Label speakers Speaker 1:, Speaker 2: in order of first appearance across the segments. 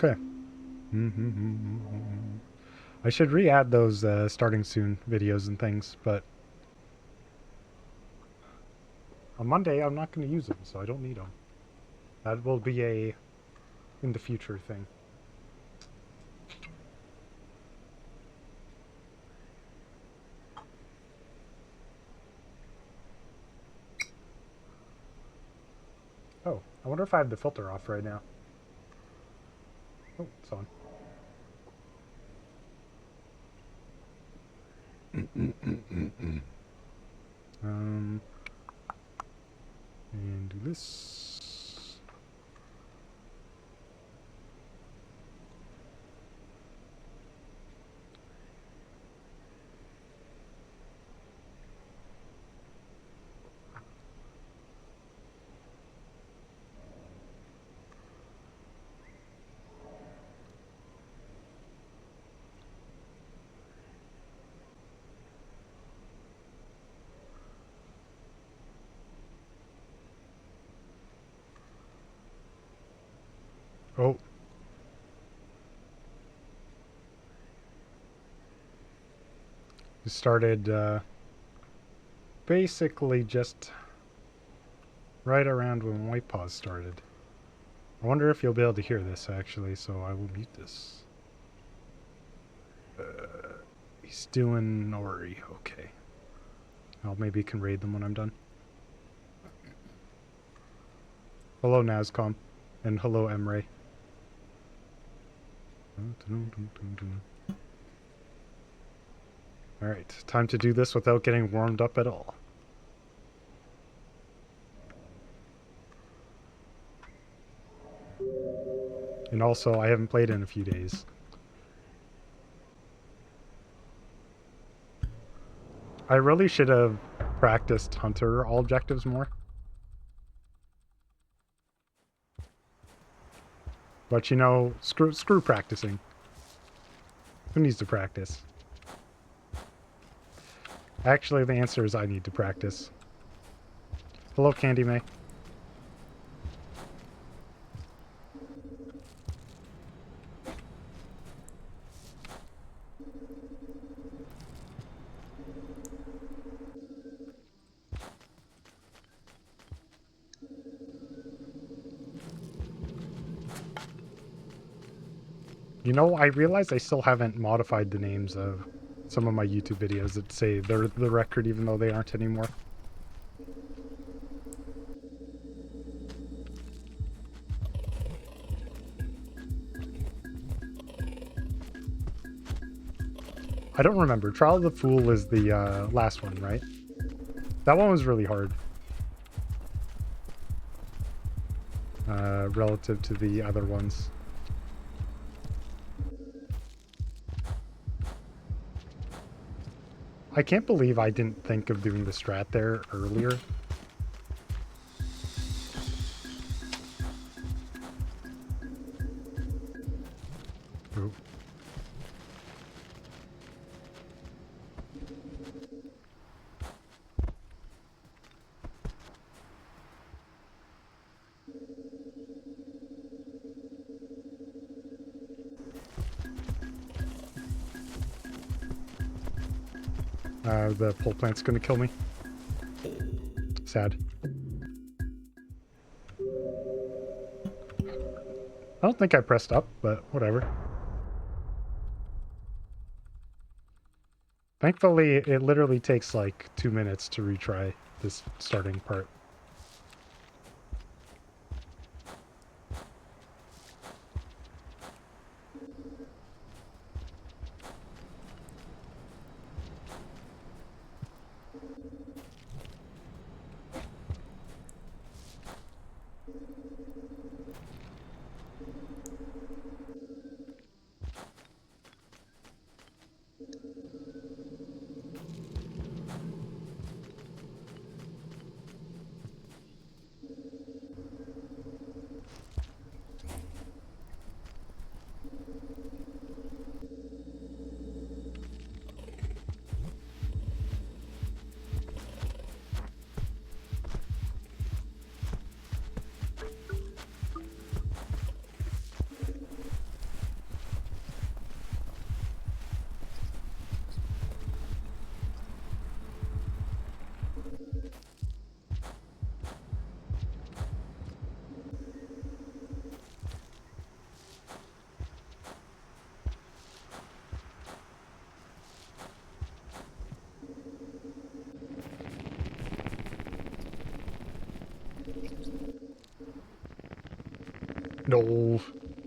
Speaker 1: Okay. I should re-add those starting soon videos and things, but on Monday I'm not going to use them, so I don't need them. That will be a in the future thing. Oh, I wonder if I have the filter off right now. Oh, it's on. And do this. Oh. We started basically just right around when White Paws started. I wonder if you'll be able to hear this actually, so I will mute this. He's doing Nori, okay. I'll maybe can raid them when I'm done. Hello Nazcom, and hello Emray. Alright, time to do this without getting warmed up at all. And also, I haven't played in a few days. I really should have practiced Hunter objectives more. But you know, screw practicing. Who needs to practice? Actually, the answer is I need to practice. Hello, Candy May. You know, I realize I still haven't modified the names of some of my YouTube videos that say they're the record even though they aren't anymore. I don't remember. Trial of the Fool is the last one, right? That one was really hard. Relative to the other ones. I can't believe I didn't think of doing the strat there earlier. Ooh. The pole plant's gonna kill me. Sad. I don't think I pressed up, but whatever. Thankfully, it literally takes like 2 minutes to retry this starting part. No,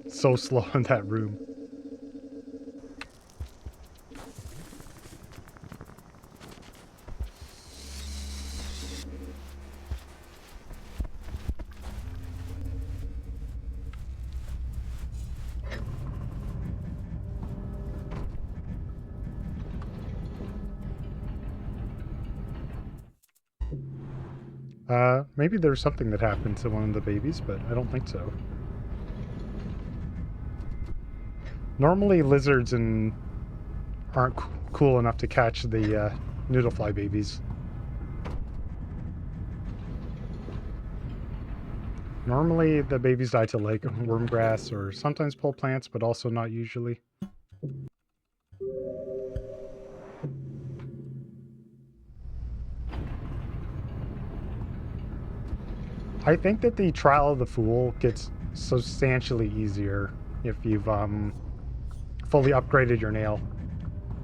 Speaker 1: so slow in that room. Maybe there's something that happened to one of the babies, but I don't think so. Normally lizards aren't cool enough to catch the noodlefly babies. Normally the babies die to like worm grass or sometimes pole plants, but also not usually. I think that the Trial of the Fool gets substantially easier if you've fully upgraded your nail.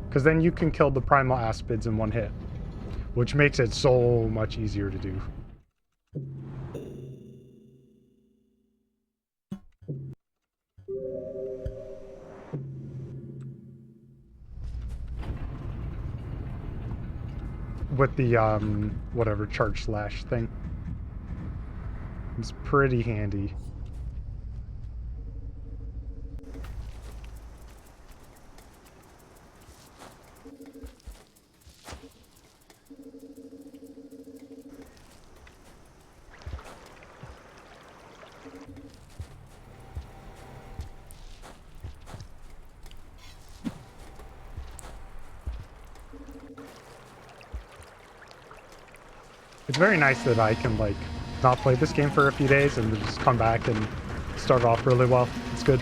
Speaker 1: Because then you can kill the primal aspids in one hit, which makes it so much easier to do. With the, whatever, charge slash thing. It's pretty handy. It's very nice that I can, like, not play this game for a few days and just come back and start off really well. It's good.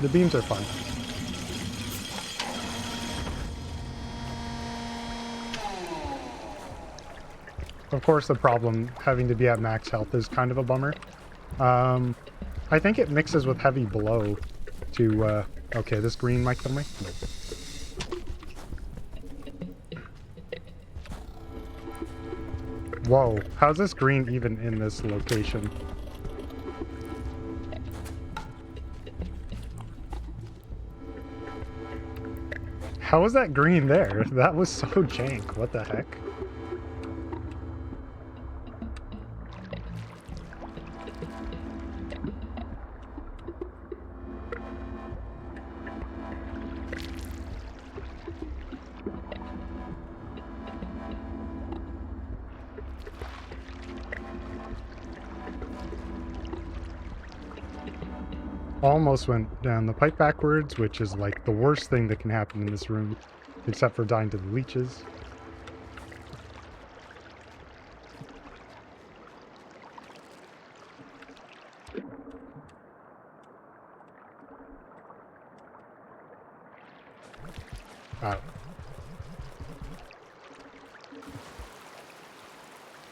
Speaker 1: The beams are fun. Of course, the problem having to be at max health is kind of a bummer. I think it mixes with heavy blow to, okay, this green might kill me. No. Whoa, how's this green even in this location? How was that green there? That was so jank, what the heck? Almost went down the pipe backwards, which is like the worst thing that can happen in this room, except for dying to the leeches.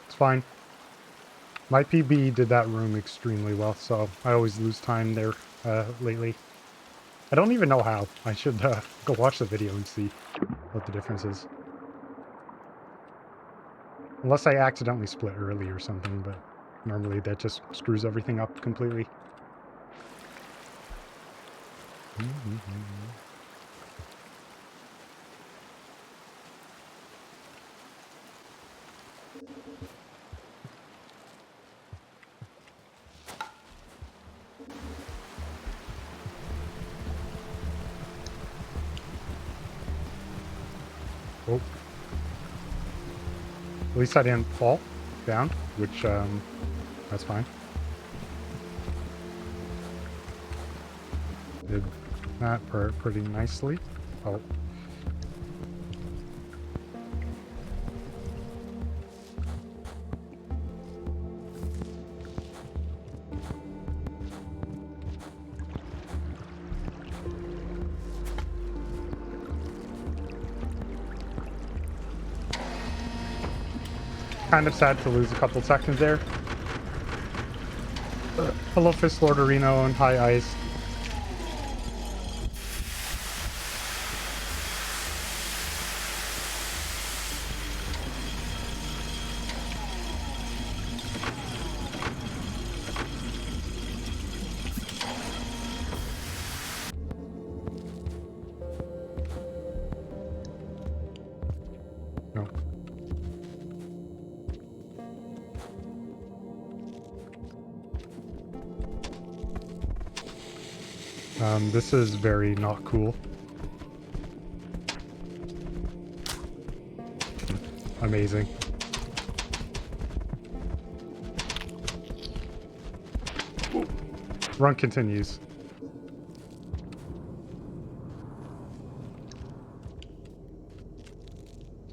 Speaker 1: It's fine. My PB did that room extremely well, so I always lose time there lately. I don't even know how. I should go watch the video and see what the difference is. Unless I accidentally split early or something, but normally that just screws everything up completely. Oh. At least I didn't fall down, which, that's fine. Did that pretty nicely. Oh. Kind of sad to lose a couple seconds there. Hello, Fist Lord Areno and hi, Ice. This is very not cool. Amazing. Run continues.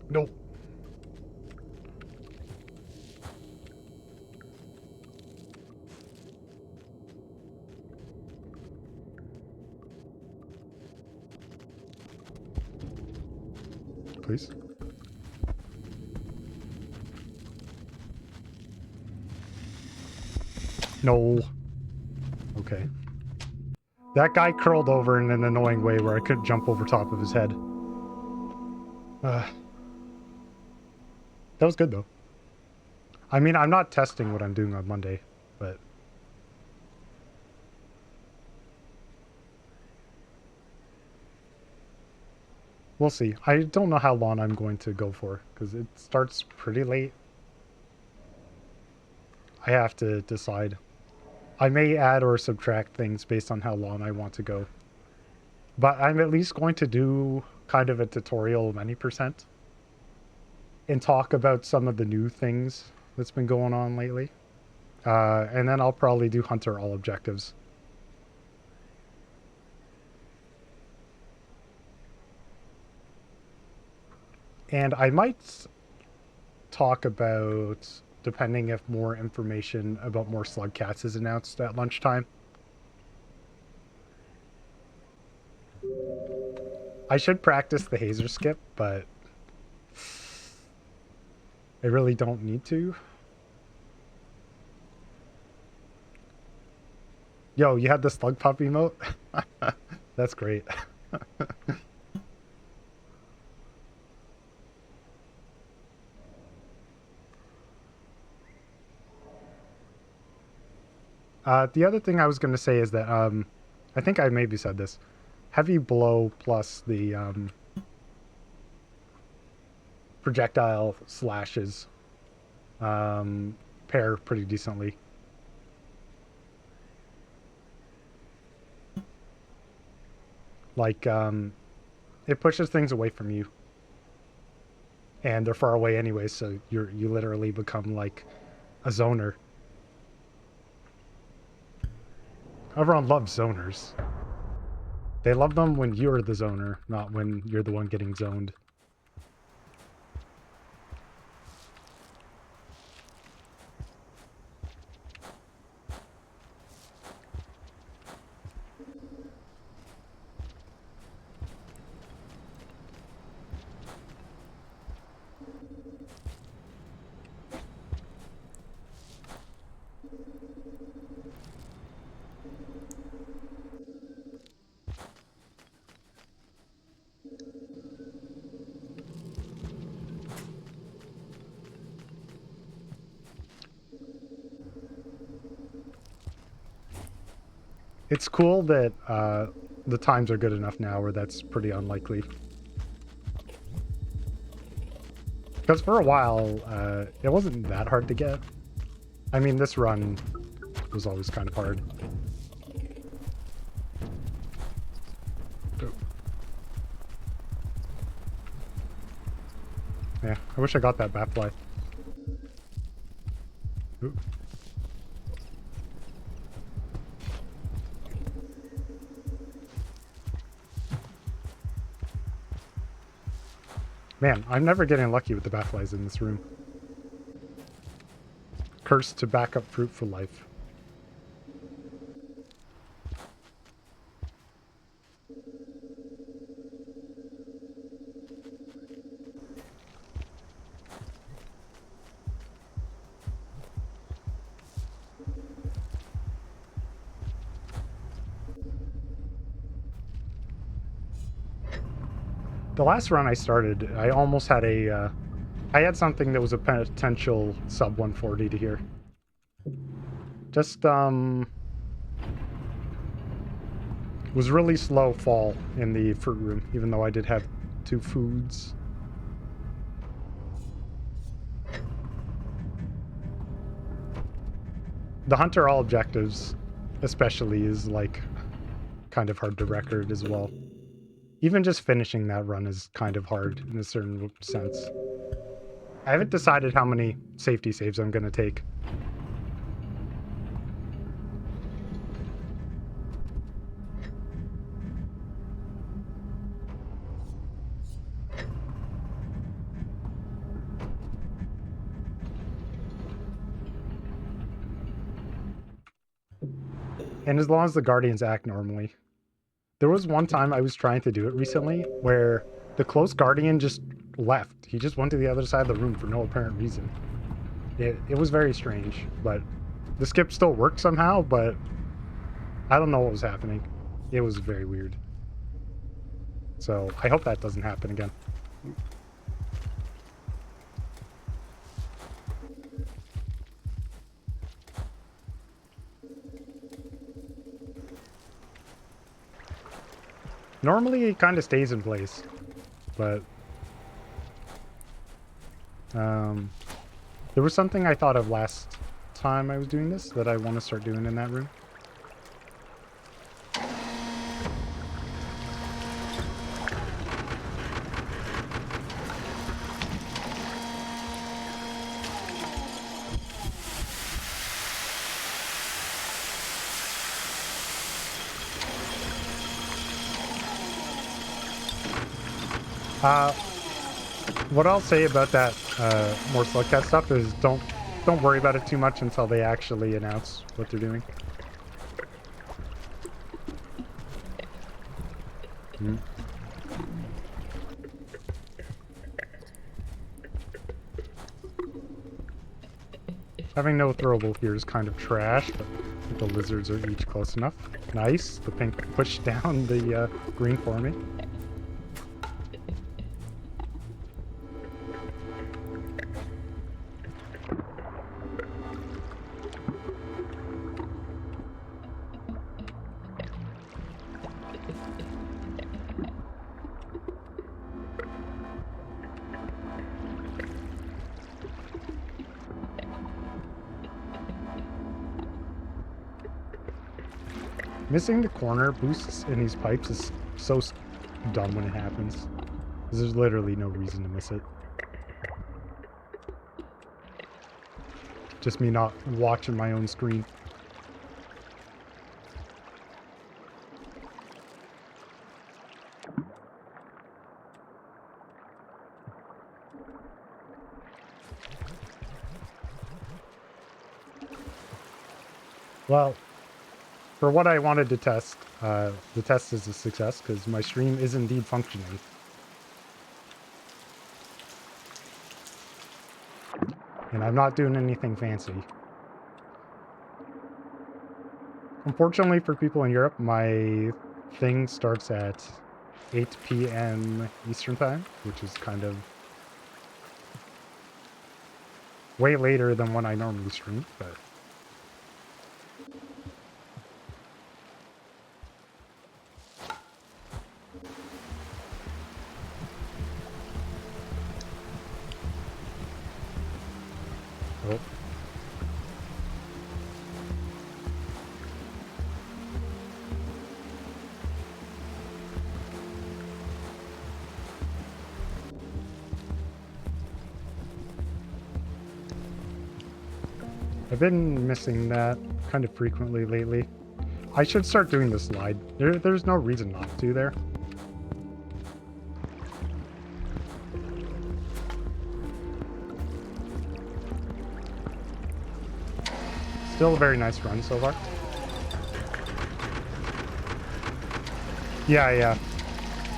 Speaker 1: Nope. Please. No. Okay. That guy curled over in an annoying way where I couldn't jump over top of his head. That was good, though. I mean, I'm not testing what I'm doing on Monday, but... we'll see. I don't know how long I'm going to go for, because it starts pretty late. I have to decide. I may add or subtract things based on how long I want to go. But I'm at least going to do kind of a tutorial many percent and talk about some of the new things that's been going on lately. And then I'll probably do Hunter all objectives. And I might talk about, depending if more information about more slug cats is announced at lunchtime. I should practice the hazer skip, but I really don't need to. Yo, you had the slug pup emote? That's great. The other thing I was going to say is that I think I maybe said this. Heavy blow plus the projectile slashes pair pretty decently. Like, it pushes things away from you. And they're far away anyway, so you literally become like a zoner. Everyone loves zoners. They love them when you're the zoner, not when you're the one getting zoned. It's cool that the times are good enough now where that's pretty unlikely. Because for a while, it wasn't that hard to get. I mean, this run was always kind of hard. Oh. Yeah, I wish I got that bat fly. Ooh. Man, I'm never getting lucky with the bat flies in this room. Cursed to back up fruit for life. The last run I started, I almost had a, I had something that was a potential sub 140 to here. Just, was really slow fall in the fruit room, even though I did have 2 foods. The Hunter all objectives, especially, is like kind of hard to record as well. Even just finishing that run is kind of hard in a certain sense. I haven't decided how many safety saves I'm going to take. And as long as the Guardians act normally. There was one time I was trying to do it recently where the close Guardian just left. He just went to the other side of the room for no apparent reason. It was very strange, but the skip still worked somehow, but I don't know what was happening. It was very weird. So I hope that doesn't happen again. Normally it kind of stays in place, but there was something I thought of last time I was doing this that I want to start doing in that room. What I'll say about that more Slugcat stuff is don't worry about it too much until they actually announce what they're doing. Having no throwable here is kind of trash, but the lizards are each close enough. Nice. The pink pushed down the green for me. Missing the corner boosts in these pipes is so dumb when it happens. There's literally no reason to miss it. Just me not watching my own screen. Well, for what I wanted to test, the test is a success because my stream is indeed functioning. And I'm not doing anything fancy. Unfortunately for people in Europe, my thing starts at 8 p.m. Eastern Time, which is kind of way later than when I normally stream, but... Oh. I've been missing that kind of frequently lately. I should start doing the slide. There's no reason not to there. Still a very nice run so far. Yeah.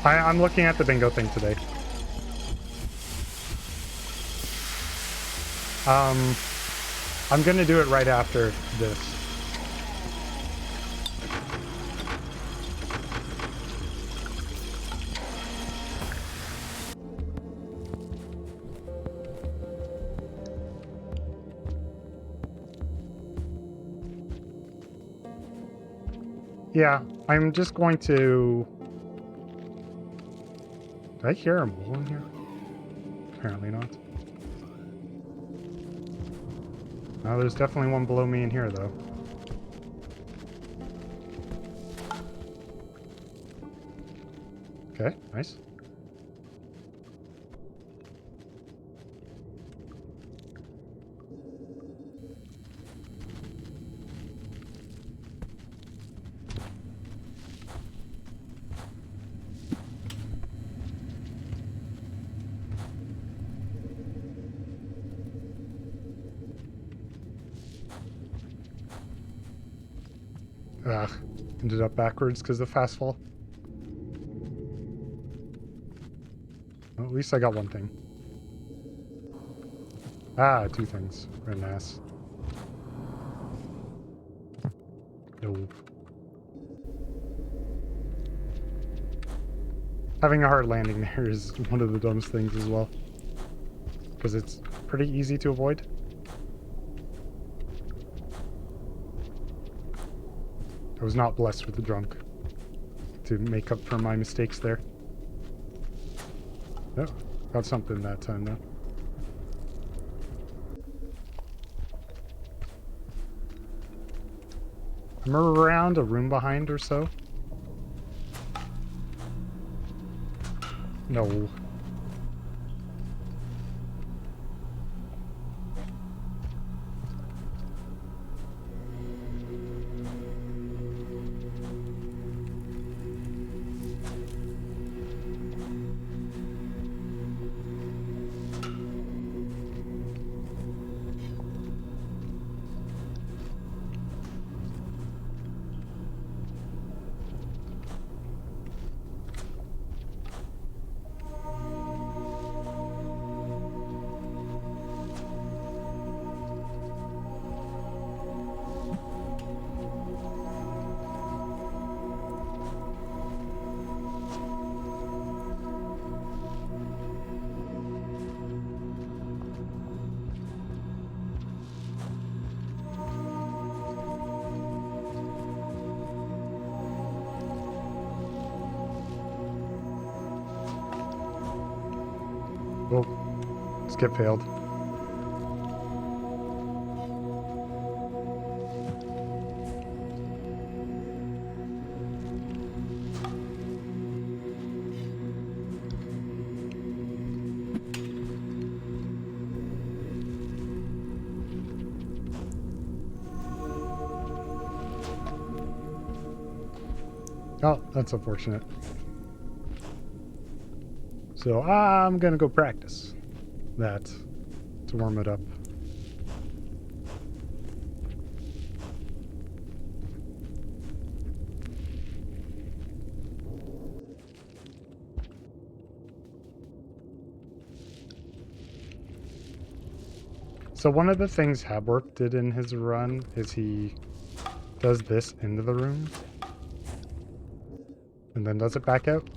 Speaker 1: I'm looking at the bingo thing today. I'm gonna do it right after this. Yeah, I'm just going to... Did I hear a mole in here? Apparently not. No, there's definitely one below me in here, though. Okay, nice. Ugh, ended up backwards because of fast fall. Well, at least I got one thing. Ah, two things. What an ass. No. Having a hard landing there is one of the dumbest things as well. Because it's pretty easy to avoid. I was not blessed with the drunk to make up for my mistakes there. Oh, got something that time though. I'm around a room behind or so. No. Oh, skip failed. Oh, that's unfortunate. So I'm gonna go practice that to warm it up. So one of the things Habwork did in his run is he does this into the room and then does it back out,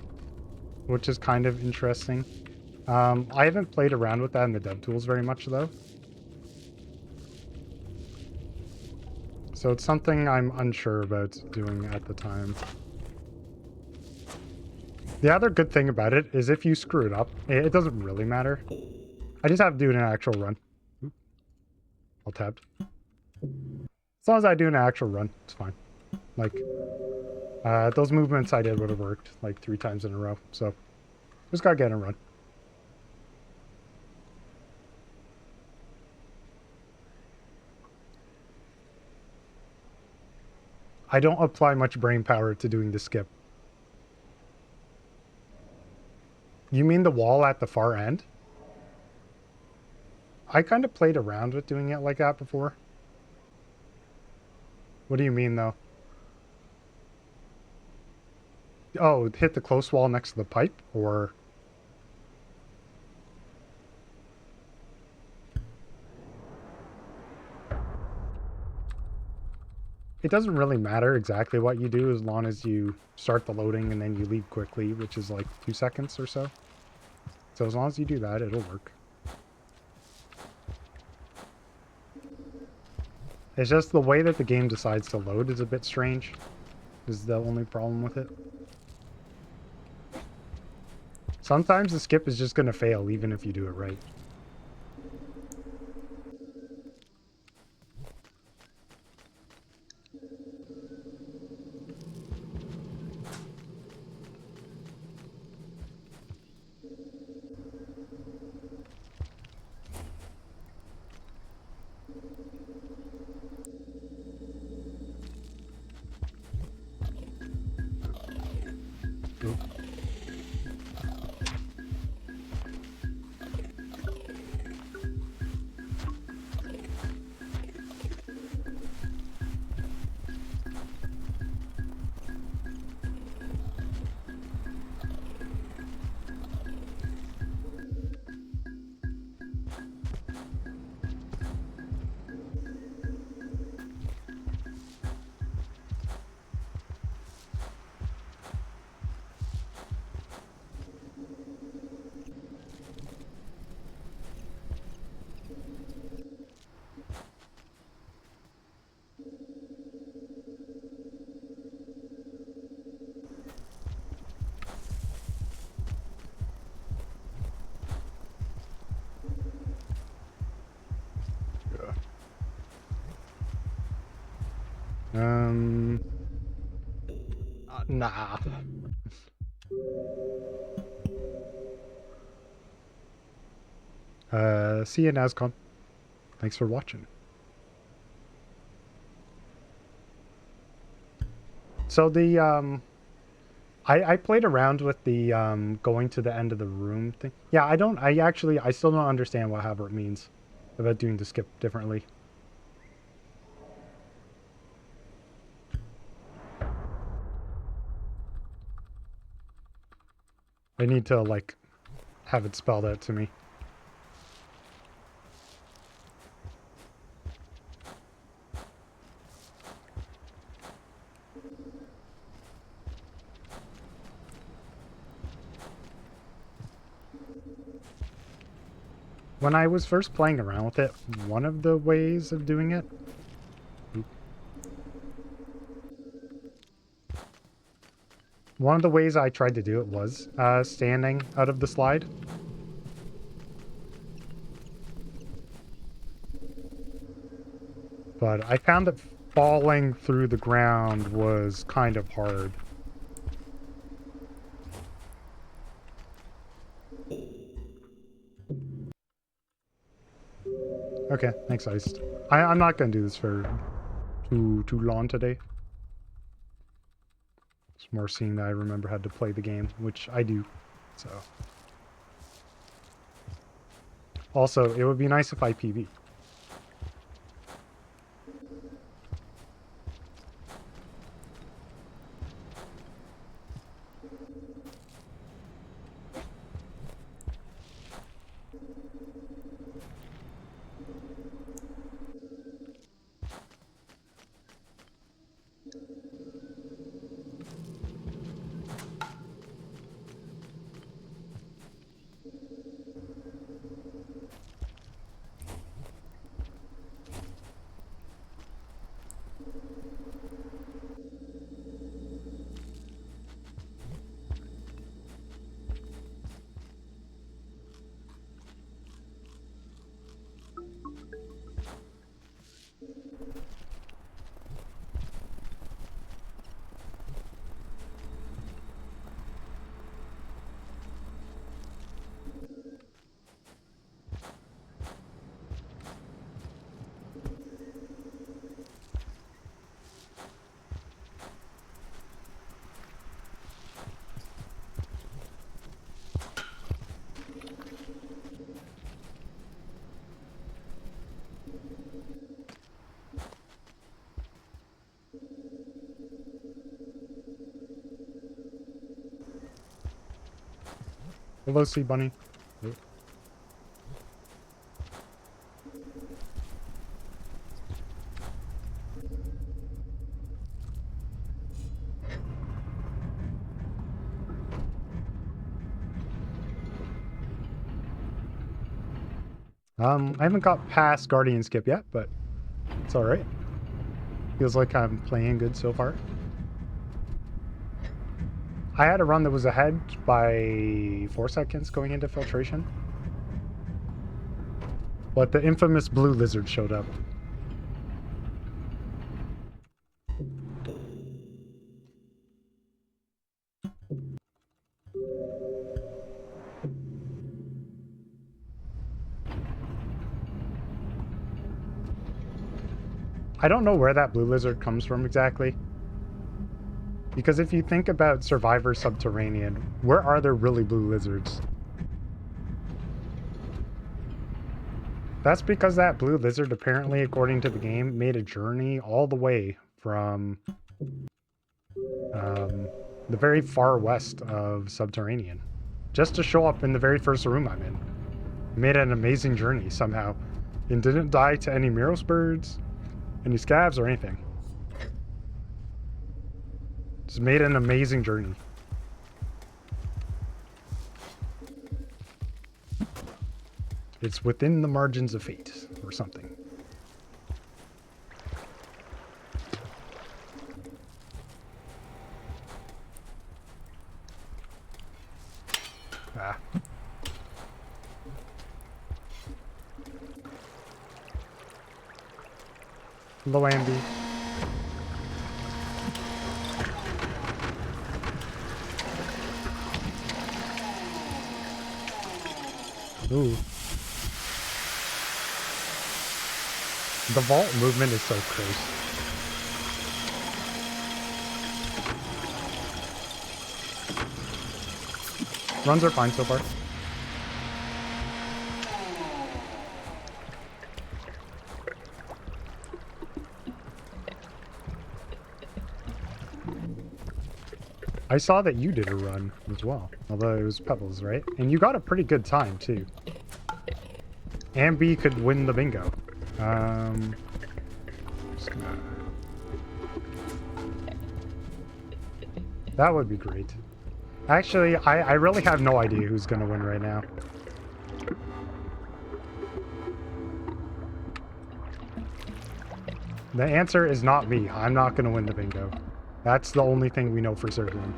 Speaker 1: which is kind of interesting. I haven't played around with that in the dev tools very much though. So it's something I'm unsure about doing at the time. The other good thing about it is if you screw it up, it doesn't really matter. I just have to do an actual run. Oop, all tabbed. As long as I do an actual run, it's fine. Like, those movements I did would have worked like 3 times in a row. So, just gotta get a run. I don't apply much brain power to doing the skip. You mean the wall at the far end? I kind of played around with doing it like that before. What do you mean, though? Oh, hit the close wall next to the pipe? Or... It doesn't really matter exactly what you do as long as you start the loading and then you leave quickly, which is like 2 seconds or so. So as long as you do that, it'll work. It's just the way that the game decides to load is a bit strange. Is the only problem with it. Sometimes the skip is just going to fail even if you do it right. Nah. See you, Nazcon. Thanks for watching. So the, I played around with the, going to the end of the room thing. Yeah, I still don't understand what Havert means about doing the skip differently. I need to, like, have it spelled out to me. When I was first playing around with it, one of the ways of doing it... One of the ways I tried to do it was standing out of the slide. But I found that falling through the ground was kind of hard. Okay, thanks, Iced. I'm not going to do this for too long today. It's more seeing that I remember how to play the game, which I do, so. Also, it would be nice if I PB. Hello, Sea Bunny. I haven't got past Guardian Skip yet, but it's alright. Feels like I'm playing good so far. I had a run that was ahead by 4 seconds going into filtration. But the infamous blue lizard showed up. I don't know where that blue lizard comes from exactly. Because if you think about Survivor Subterranean, where are there really blue lizards? That's because that blue lizard, apparently, according to the game, made a journey all the way from the very far west of Subterranean, just to show up in the very first room I'm in. Made an amazing journey somehow, and didn't die to any Miros birds, any scavs, or anything. Just made an amazing journey. It's within the margins of fate, or something. Ah. Hello, Ambi. Ooh. The vault movement is so close. Runs are fine so far. I saw that you did a run as well, although it was Pebbles, right? And you got a pretty good time, too. Ambi could win the bingo. Just gonna... That would be great. Actually, I really have no idea who's going to win right now. The answer is not me. I'm not going to win the bingo. That's the only thing we know for certain.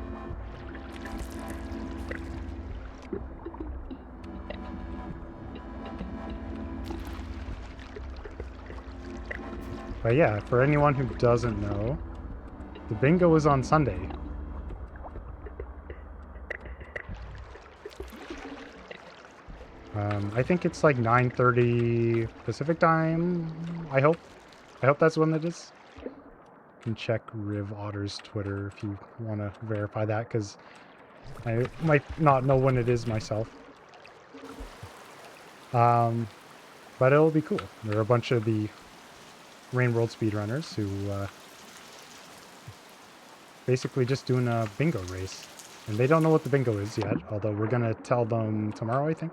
Speaker 1: But yeah, for anyone who doesn't know, the bingo is on Sunday. I think it's like 9:30 Pacific time, I hope. I hope that's when it is. You can check Riv Otter's Twitter if you want to verify that, because I might not know when it is myself. But it'll be cool. There are a bunch of the Rain World speedrunners who basically just doing a bingo race. And they don't know what the bingo is yet, although we're going to tell them tomorrow, I think.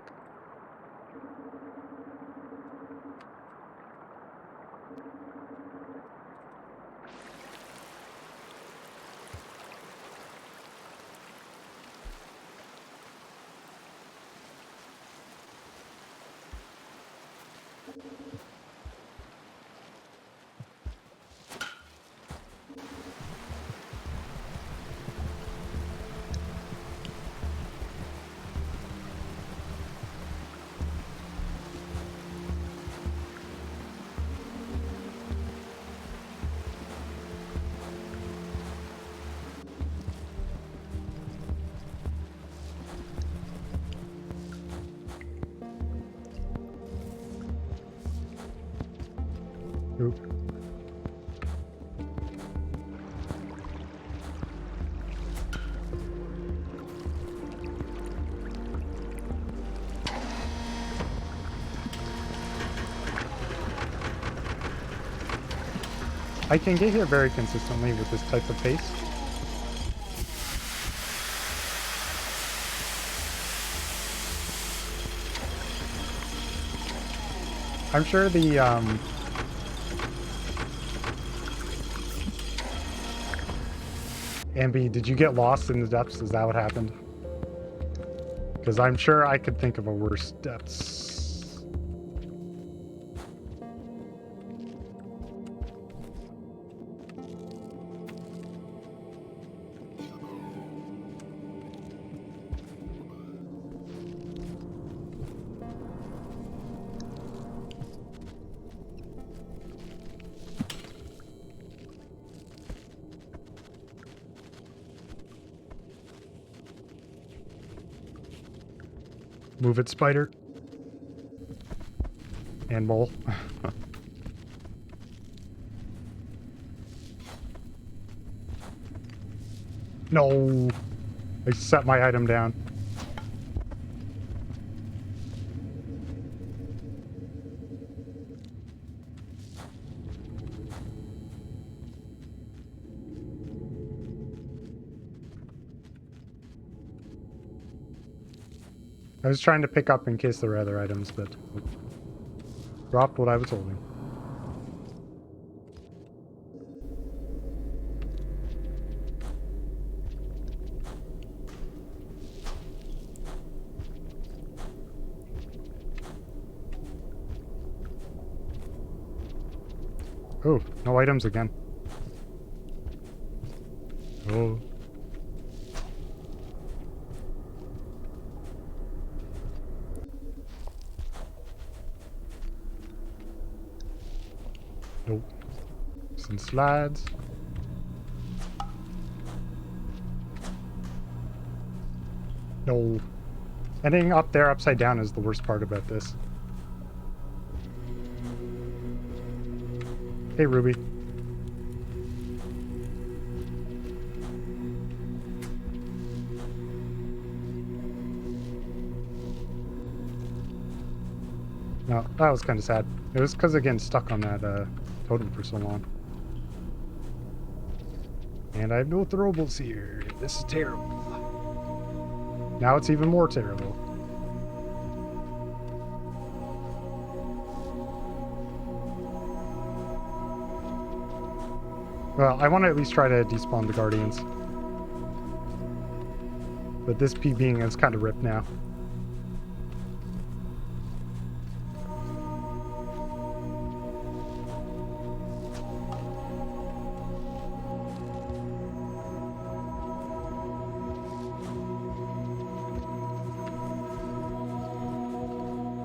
Speaker 1: Oop. I can get here very consistently with this type of pace. I'm sure the Ambi, did you get lost in the depths? Is that what happened? Because I'm sure I could think of a worse depths. Move it, spider. And mole. No. I set my item down. I was trying to pick up in case there were other items, but dropped what I was holding. Oh, no items again. Oh. Nope. Some slides. No. Ending up there upside down is the worst part about this. Hey, Ruby. No, that was kind of sad. It was because of getting stuck on that totem for so long. And I have no throwables here. This is terrible. Now it's even more terrible. Well, I want to at least try to despawn the Guardians. But this P being is kind of ripped now.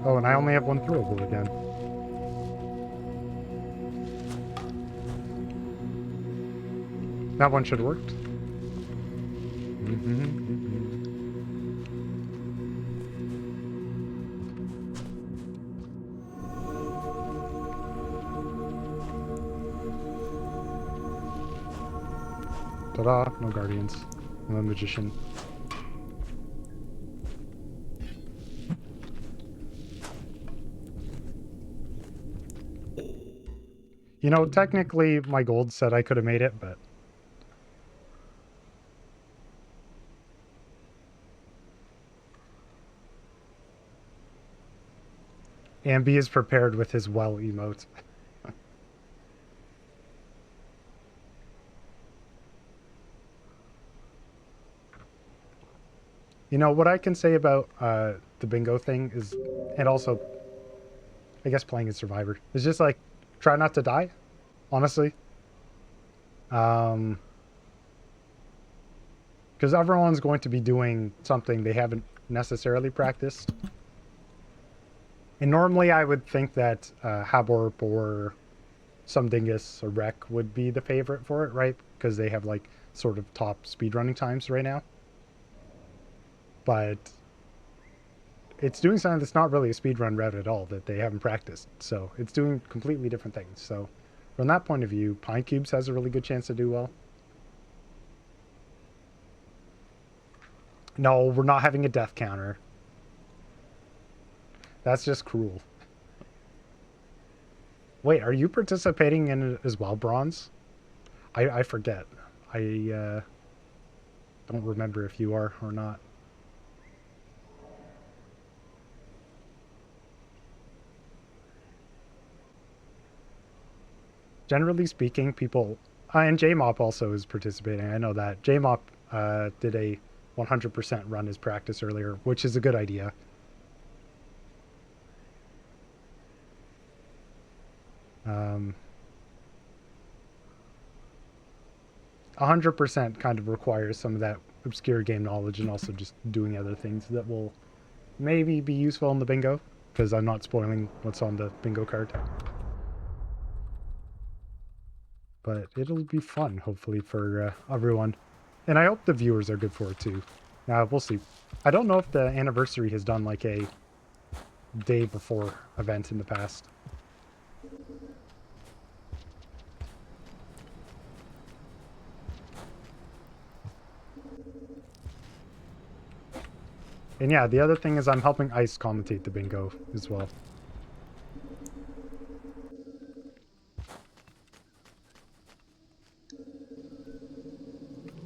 Speaker 1: Oh, and I only have one throwable again. That one should have worked. Ta-da, no Guardians. I'm a magician. You know, technically my gold said I could have made it, but... Ambi is prepared with his well emote. You know, what I can say about the bingo thing is, and also, I guess playing as Survivor, is just like, try not to die, honestly. Because everyone's going to be doing something they haven't necessarily practiced. And normally I would think that Haborp or some Dingus or Wreck would be the favorite for it, right? Because they have like sort of top speedrunning times right now. But it's doing something that's not really a speedrun route at all that they haven't practiced. So it's doing completely different things. So from that point of view, Pine Cubes has a really good chance to do well. No, we're not having a death counter. That's just cruel. Wait, are you participating in it as well, Bronze? I forget. I don't remember if you are or not. Generally speaking, people... and JMOP also is participating. I know that. JMOP did a 100% run as practice earlier, which is a good idea. 100% kind of requires some of that obscure game knowledge and also just doing other things that will maybe be useful in the bingo, because I'm not spoiling what's on the bingo card. But it'll be fun, hopefully, for everyone. And I hope the viewers are good for it, too. We'll see. I don't know if the anniversary has done, like, a day before event in the past. And yeah, the other thing is I'm helping Ice commentate the bingo as well.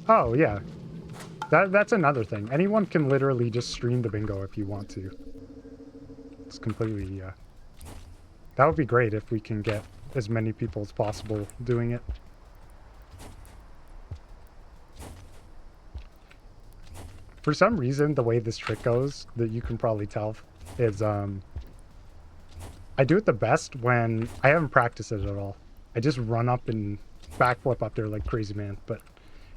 Speaker 1: Oh, yeah. That's another thing. Anyone can literally just stream the bingo if you want to. It's completely, that would be great if we can get as many people as possible doing it. For some reason, the way this trick goes, that you can probably tell, is I do it the best when I haven't practiced it at all. I just run up and backflip up there like crazy man. But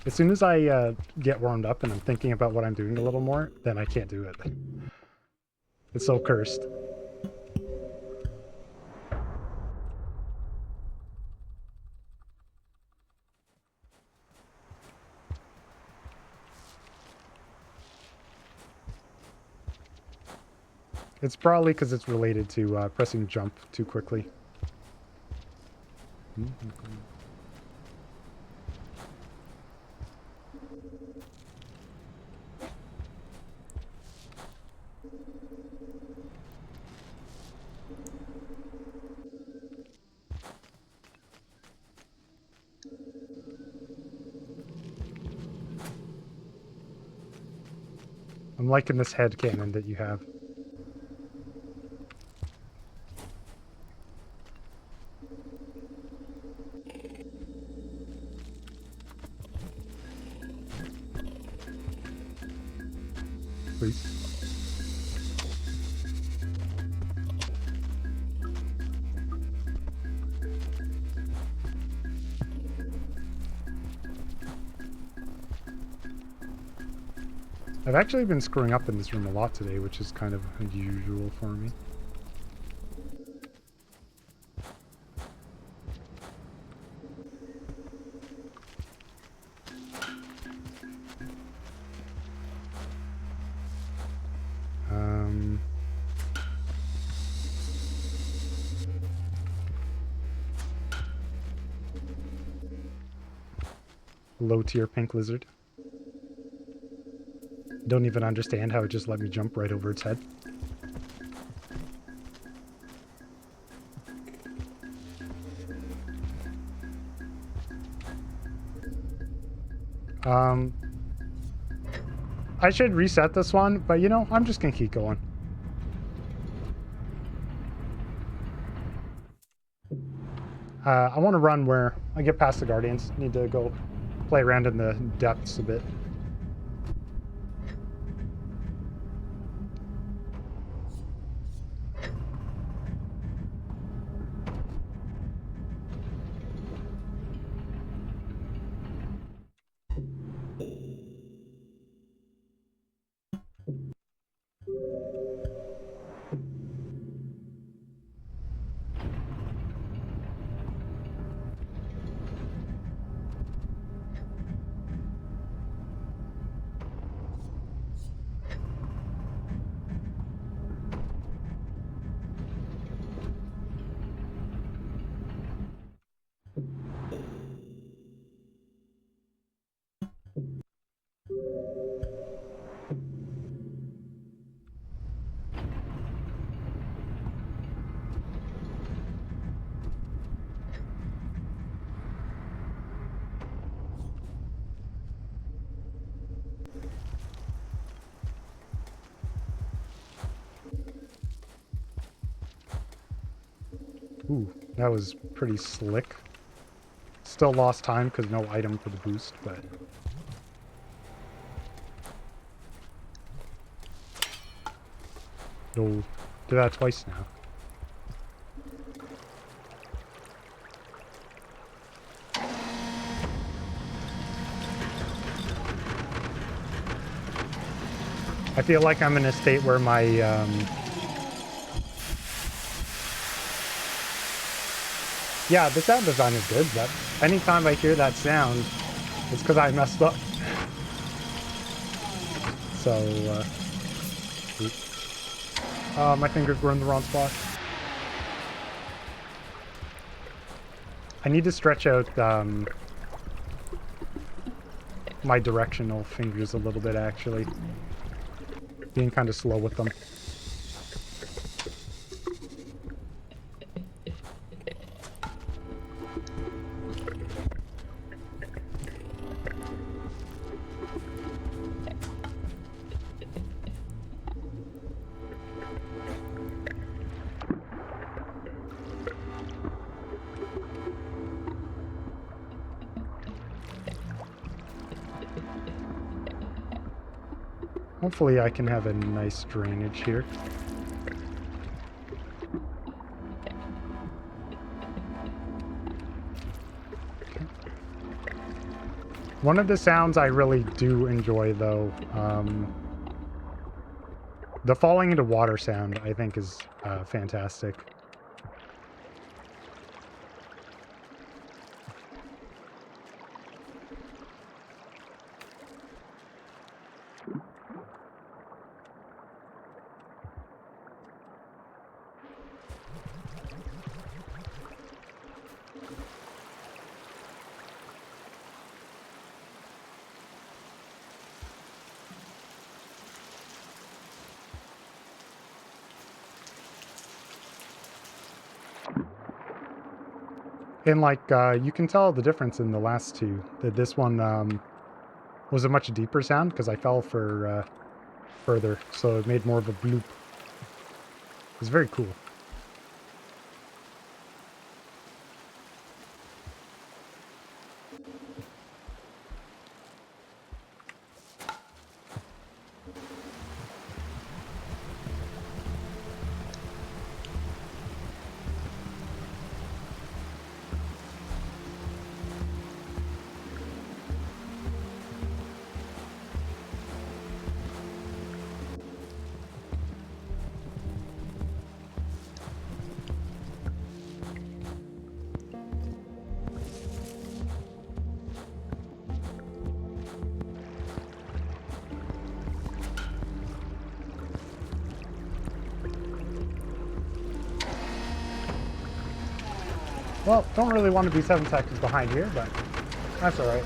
Speaker 1: as soon as I get warmed up and I'm thinking about what I'm doing a little more, then I can't do it. It's so cursed. It's probably because it's related to pressing jump too quickly. I'm liking this head cannon that you have. Please. I've actually been screwing up in this room a lot today, which is kind of unusual for me. Low tier pink lizard. Don't even understand how it just let me jump right over its head. I should reset this one, but you know, I'm just gonna keep going. I want to run where I get past the Guardians. Need to go play around in the depths a bit. Ooh, that was pretty slick. Still lost time because no item for the boost, but... No, did that twice now. I feel like I'm in a state where my, yeah, the sound design is good, but anytime I hear that sound, it's because I messed up. So, my fingers were in the wrong spot. I need to stretch out, my directional fingers a little bit, actually. Being kind of slow with them. Hopefully I can have a nice drainage here. Okay. One of the sounds I really do enjoy, though, the falling into water sound, I think, is fantastic. And like, you can tell the difference in the last two. That this one was a much deeper sound because I fell for further, so it made more of a bloop. It's very cool. Well, don't really want to be 7 seconds behind here, but that's alright.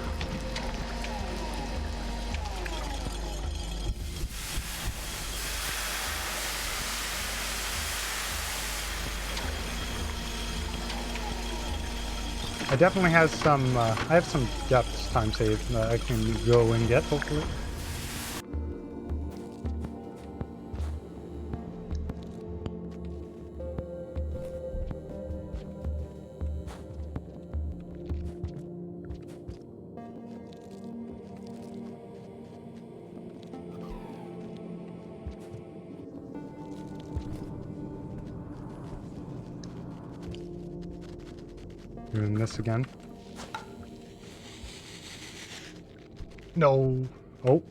Speaker 1: I definitely has some, I have some depth time save that I can go and get, hopefully. Doing this again. No. Oh.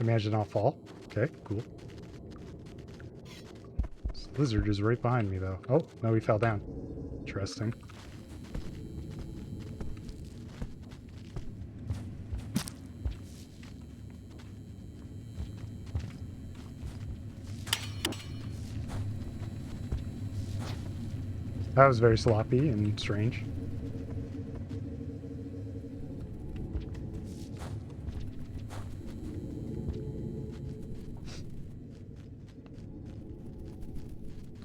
Speaker 1: Imagine I'll fall. Okay, cool. This lizard is right behind me, though. Oh, no, he fell down. Interesting. That was very sloppy and strange.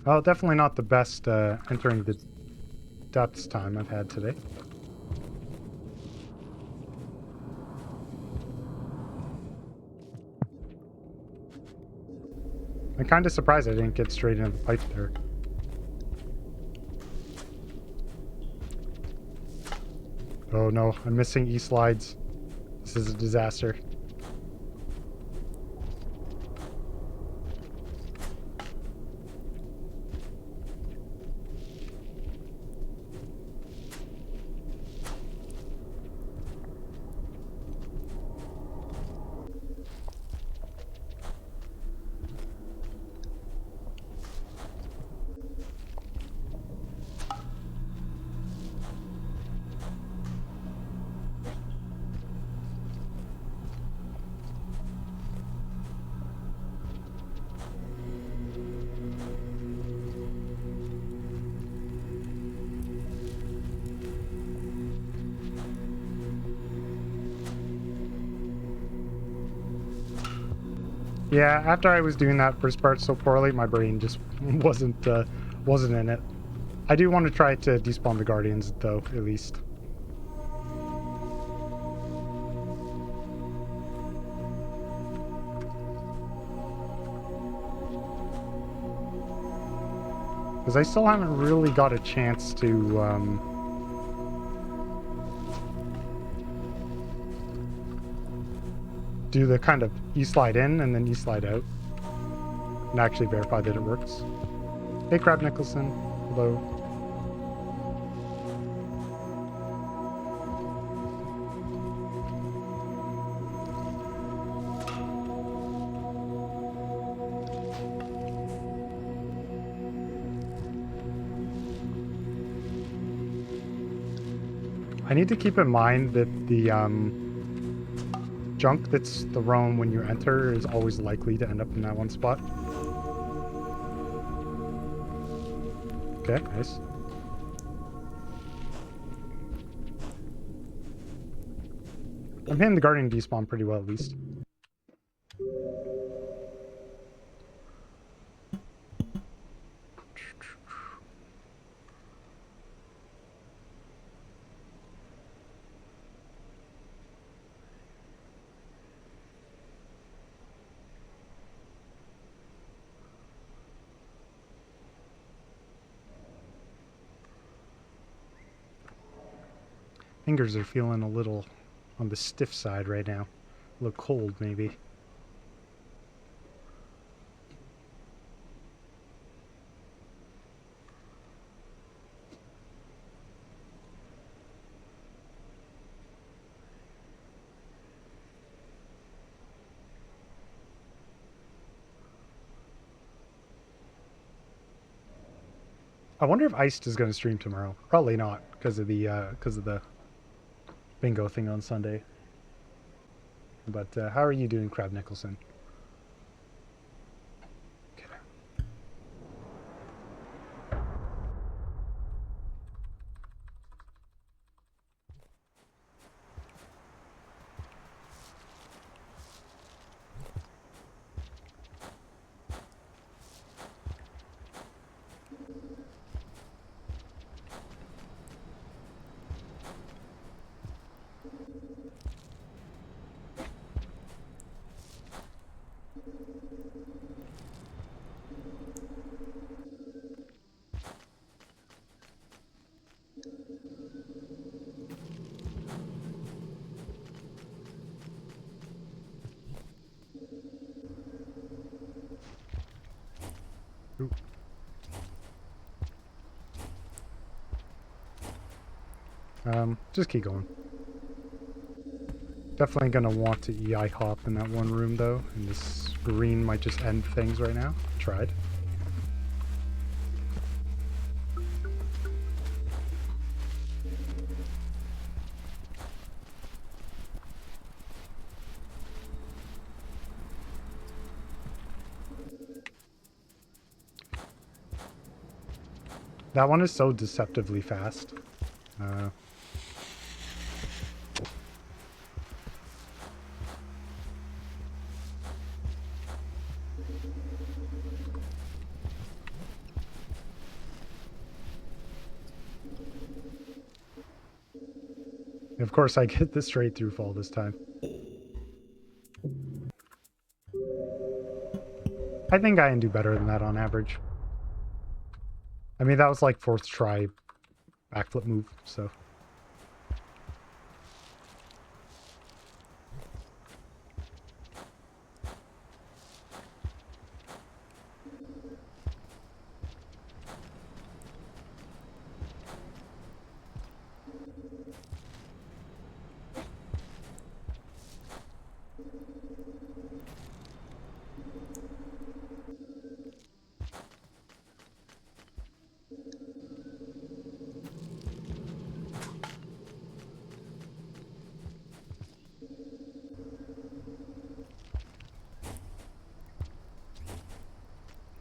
Speaker 1: Well, definitely not the best entering the depths time I've had today. I'm kind of surprised I didn't get straight into the pipe there. Oh no, I'm missing E-slides. This is a disaster. Yeah, after I was doing that first part so poorly, my brain just wasn't in it. I do want to try to despawn the Guardians, though, at least. Because I still haven't really got a chance to, do the kind of E-slide in and then E-slide out. And actually verify that it works. Hey, Crab Nicholson. Hello. I need to keep in mind that the junk that's thrown when you enter is always likely to end up in that one spot. Okay, nice. I'm hitting the Guardian despawn pretty well, at least. Fingers are feeling a little on the stiff side right now. A little cold, maybe. I wonder if Iced is going to stream tomorrow. Probably not, because of the bingo thing on Sunday. But how are you doing, Crab Nicholson? Okay. Ooh. Just keep going. Definitely gonna want to EI hop in that one room though, and this green might just end things right now. Tried. That one is so deceptively fast. Of course, I get the straight through fall this time. I think I can do better than that on average. I mean, that was like 4th try backflip move, so.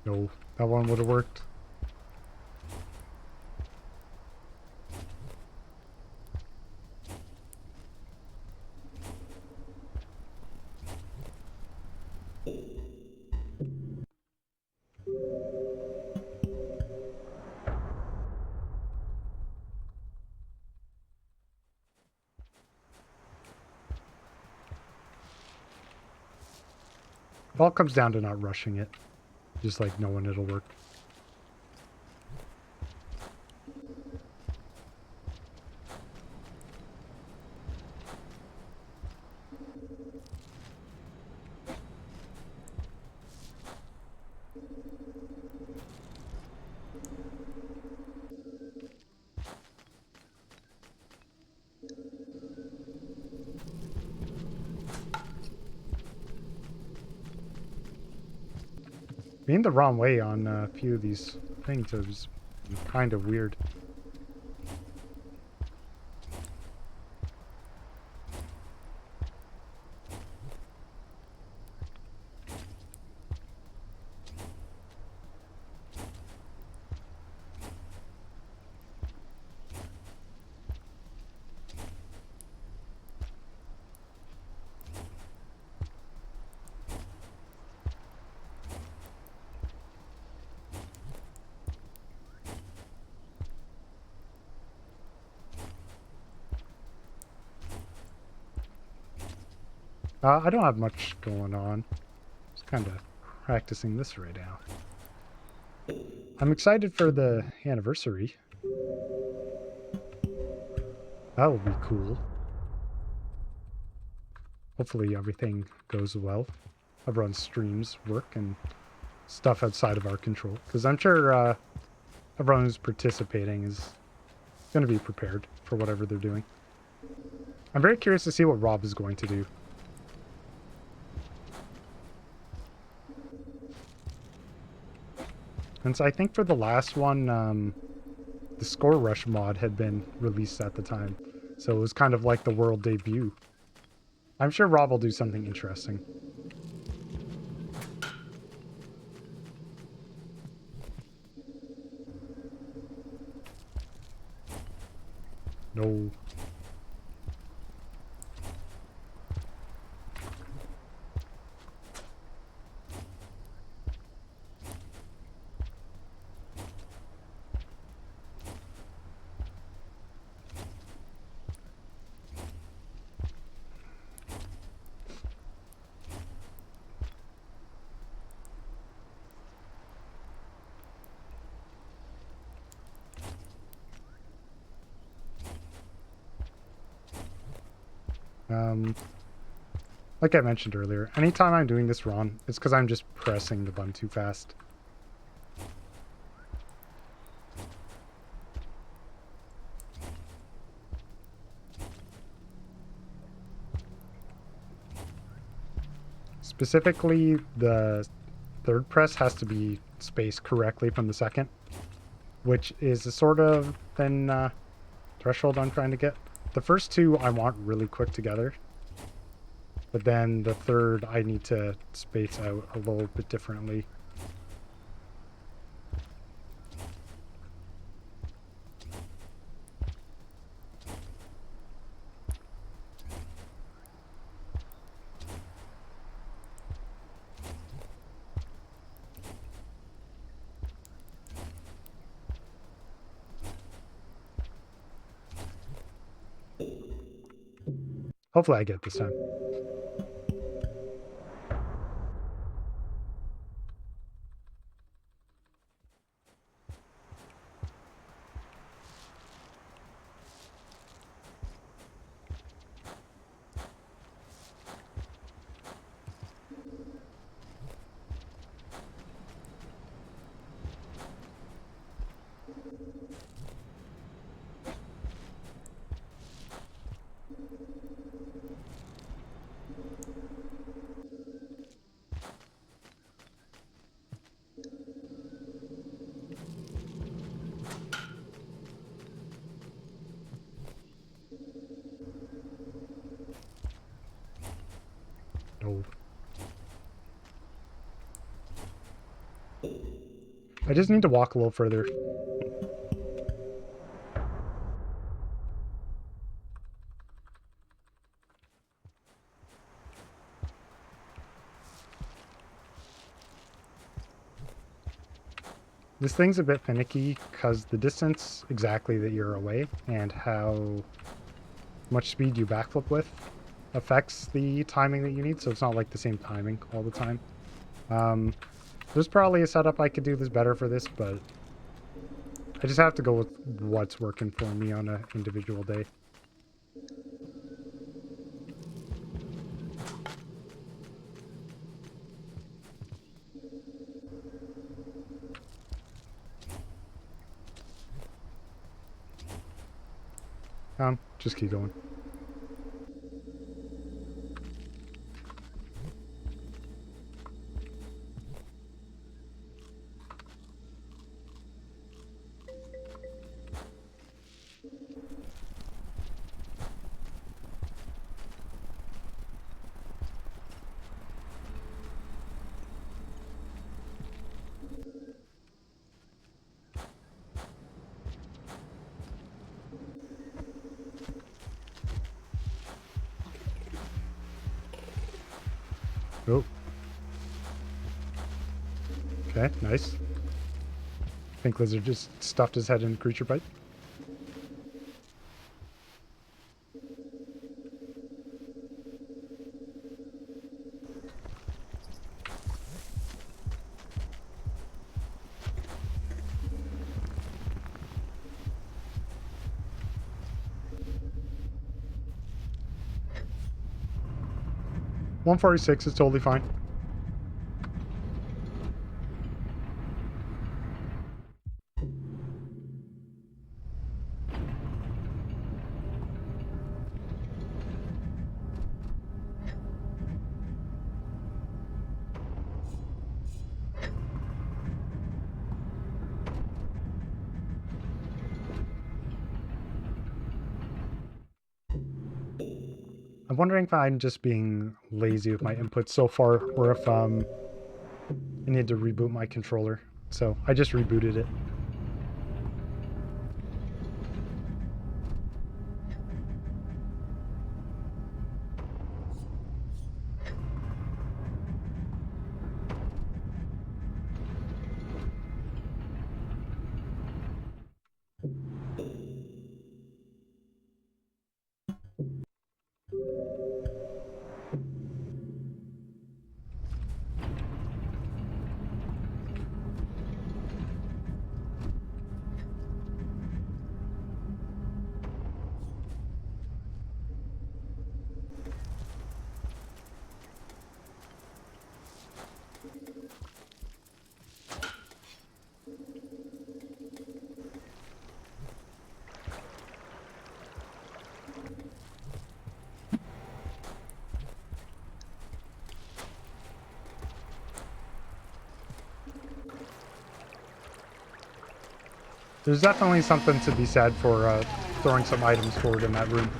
Speaker 1: No, that one would have worked. It all comes down to not rushing it. Just like knowing it'll work. Being the wrong way on a few of these things is kind of weird. I don't have much going on. Just kind of practicing this right now. I'm excited for the anniversary. That will be cool. Hopefully everything goes well. Everyone's streams work and stuff outside of our control. Because I'm sure everyone who's participating is going to be prepared for whatever they're doing. I'm very curious to see what Rob is going to do. And so I think for the last one, the Score Rush mod had been released at the time. So it was kind of like the world debut. I'm sure Rob will do something interesting. No. Like I mentioned earlier, anytime I'm doing this wrong, it's because I'm just pressing the button too fast. Specifically, the third press has to be spaced correctly from the second, which is a sort of thin threshold I'm trying to get. The first two I want really quick together, but then the third I need to space out a little bit differently. Hopefully I get it this time. No. I just need to walk a little further. This thing's a bit finicky because the distance exactly that you're away and how much speed you backflip with affects the timing that you need, so it's not like the same timing all the time. There's probably a setup I could do this better for this, but I just have to go with what's working for me on an individual day. Just keep going. Oh. Okay, nice. Pink Lizard just stuffed his head in a creature bite. 146 is totally fine. I'm wondering if I'm just being lazy with my inputs so far, or if I need to reboot my controller. So I just rebooted it. There's definitely something to be said for throwing some items forward in that room.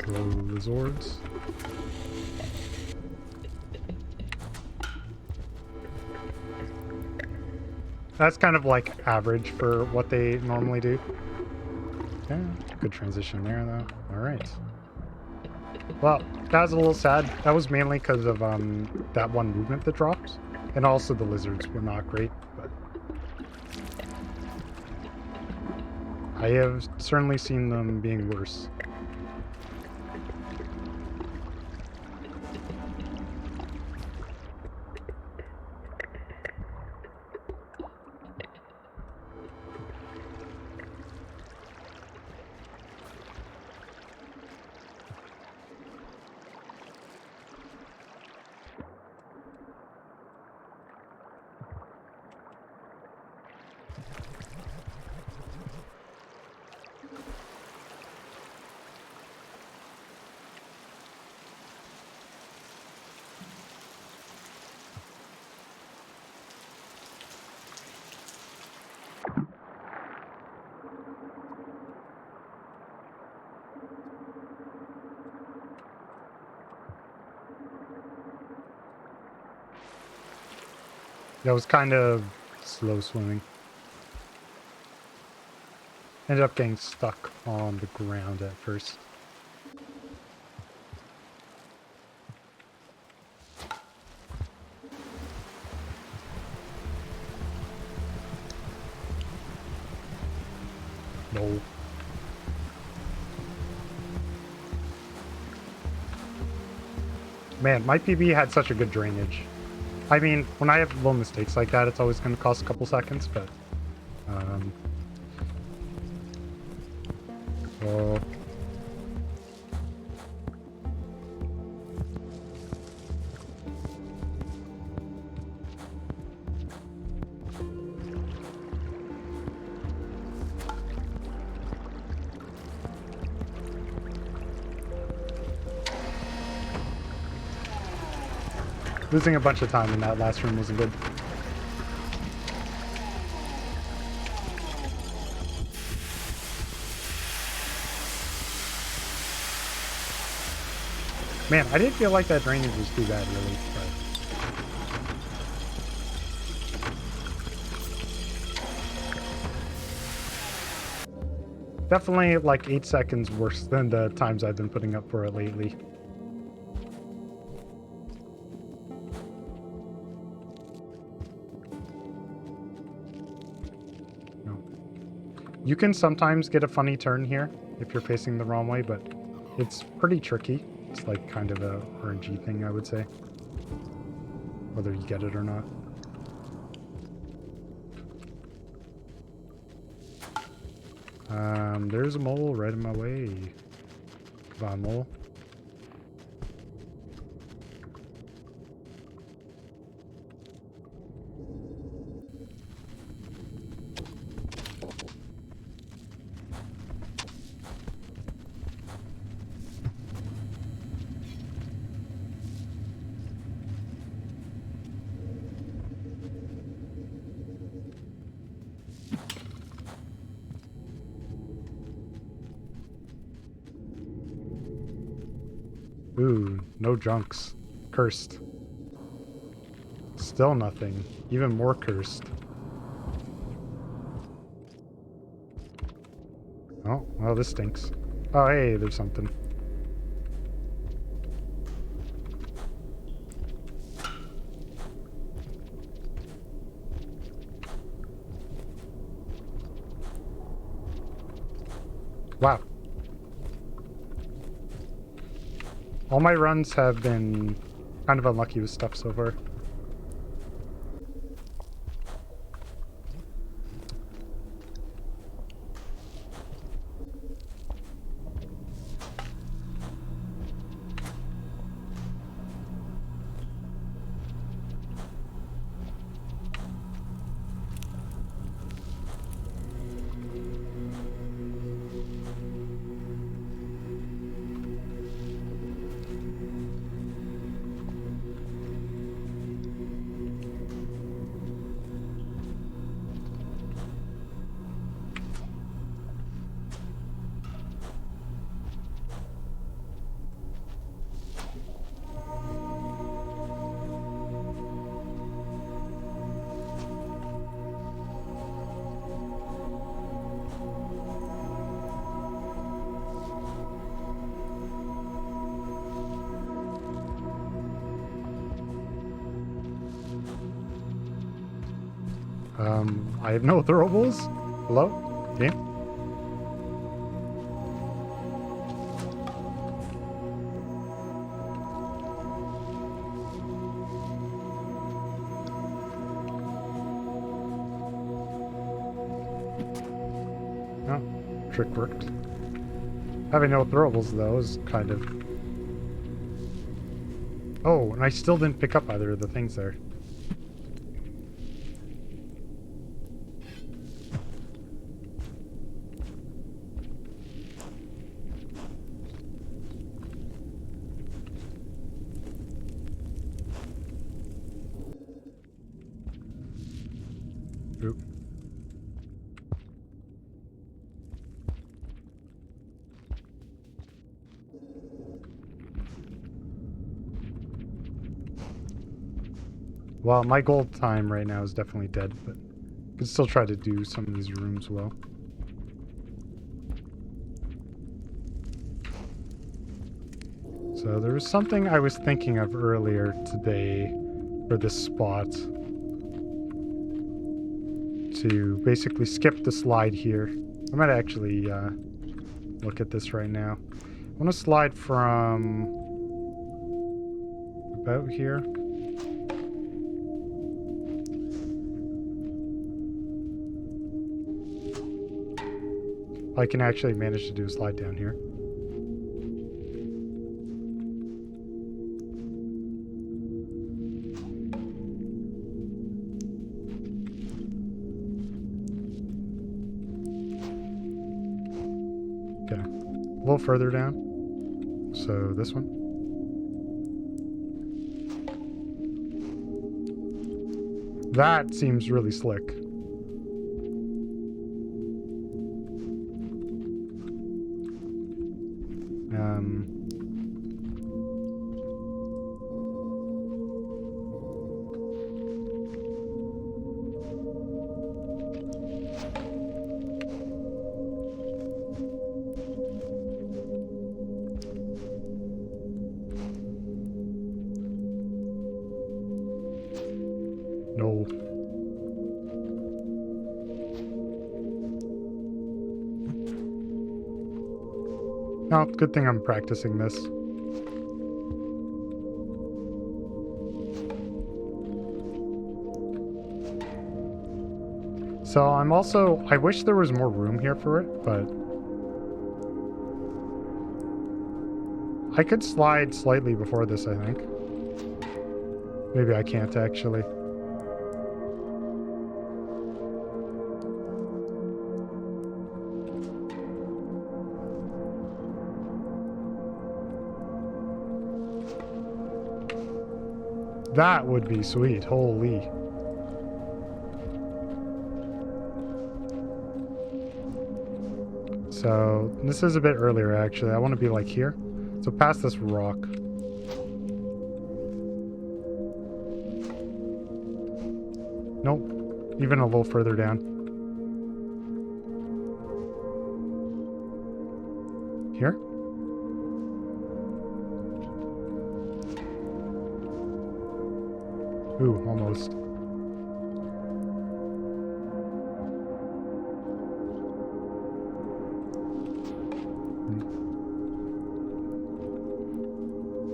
Speaker 1: Slow lizards. That's kind of like average for what they normally do. Yeah, good transition there though. Alright. Well, that was a little sad. That was mainly because of that one movement that dropped. And also the lizards were not great, but I have certainly seen them being worse. That was kind of slow swimming. Ended up getting stuck on the ground at first. No. Man, my PB had such a good drainage. I mean, when I have little mistakes like that, it's always going to cost a couple seconds, but... Oh. Losing a bunch of time in that last room wasn't good. Man, I didn't feel like that drainage was too bad, really. But... Definitely like 8 seconds worse than the times I've been putting up for it lately. No. You can sometimes get a funny turn here if you're facing the wrong way, but it's pretty tricky. It's like kind of a RNG thing, I would say. Whether you get it or not. There's a mole right in my way. Come on, mole. Ooh, no junks. Cursed. Still nothing. Even more cursed. Oh, well, this stinks. Oh, hey, there's something. Wow. All my runs have been kind of unlucky with stuff so far. I have no throwables. Hello? Game? Oh, trick worked. Having no throwables, though, is kind of... Oh, and I still didn't pick up either of the things there. Oop. Well, my gold time right now is definitely dead, but I can still try to do some of these rooms well. So there was something I was thinking of earlier today for this spot. To basically skip the slide here. I might actually look at this right now. I want to slide from about here. I can actually manage to do a slide down here. Okay, a little further down. So this one. That seems really slick. Oh, good thing I'm practicing this. So I wish there was more room here for it, but I could slide slightly before this, I think. Maybe I can't actually. That would be sweet, holy. So this is a bit earlier actually. I want to be like here. So past this rock. Nope. Even a little further down. Here? Ooh, almost.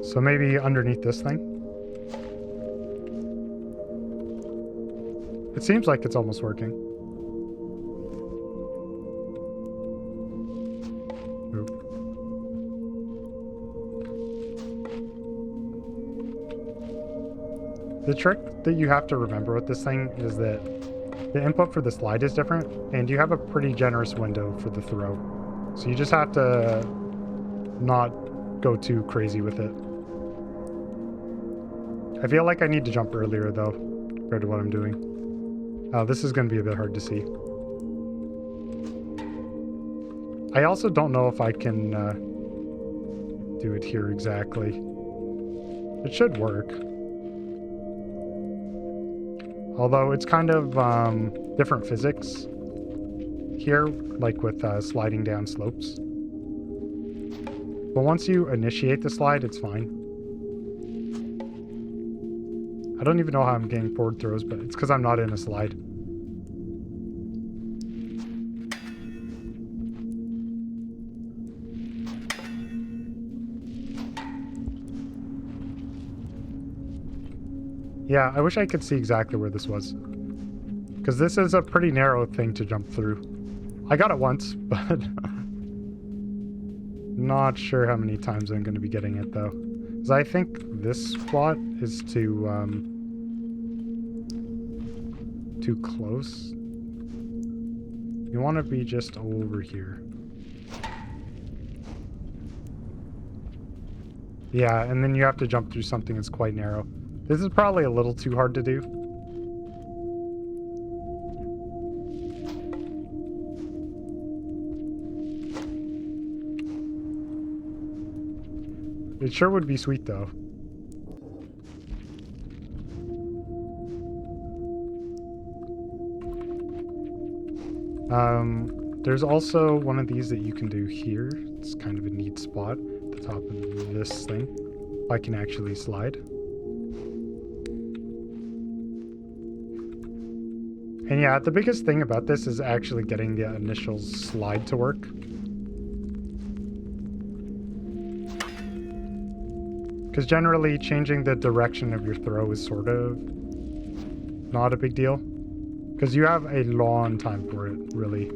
Speaker 1: So maybe underneath this thing? It seems like it's almost working. Ooh. The trick that you have to remember with this thing is that the input for the slide is different, and you have a pretty generous window for the throw. So you just have to not go too crazy with it. I feel like I need to jump earlier, though, compared to what I'm doing. Oh, this is going to be a bit hard to see. I also don't know if I can do it here exactly. It should work. Although it's kind of different physics here, like with sliding down slopes. But once you initiate the slide, it's fine. I don't even know how I'm getting forward throws, but it's because I'm not in a slide. Yeah, I wish I could see exactly where this was. Because this is a pretty narrow thing to jump through. I got it once, but not sure how many times I'm going to be getting it, though. Because I think this spot is too close. You want to be just over here. Yeah, and then you have to jump through something that's quite narrow. This is probably a little too hard to do. It sure would be sweet, though. There's also one of these that you can do here. It's kind of a neat spot at the top of this thing. I can actually slide. And yeah, the biggest thing about this is actually getting the initial slide to work. Because generally, changing the direction of your throw is sort of not a big deal. Because you have a long time for it, really.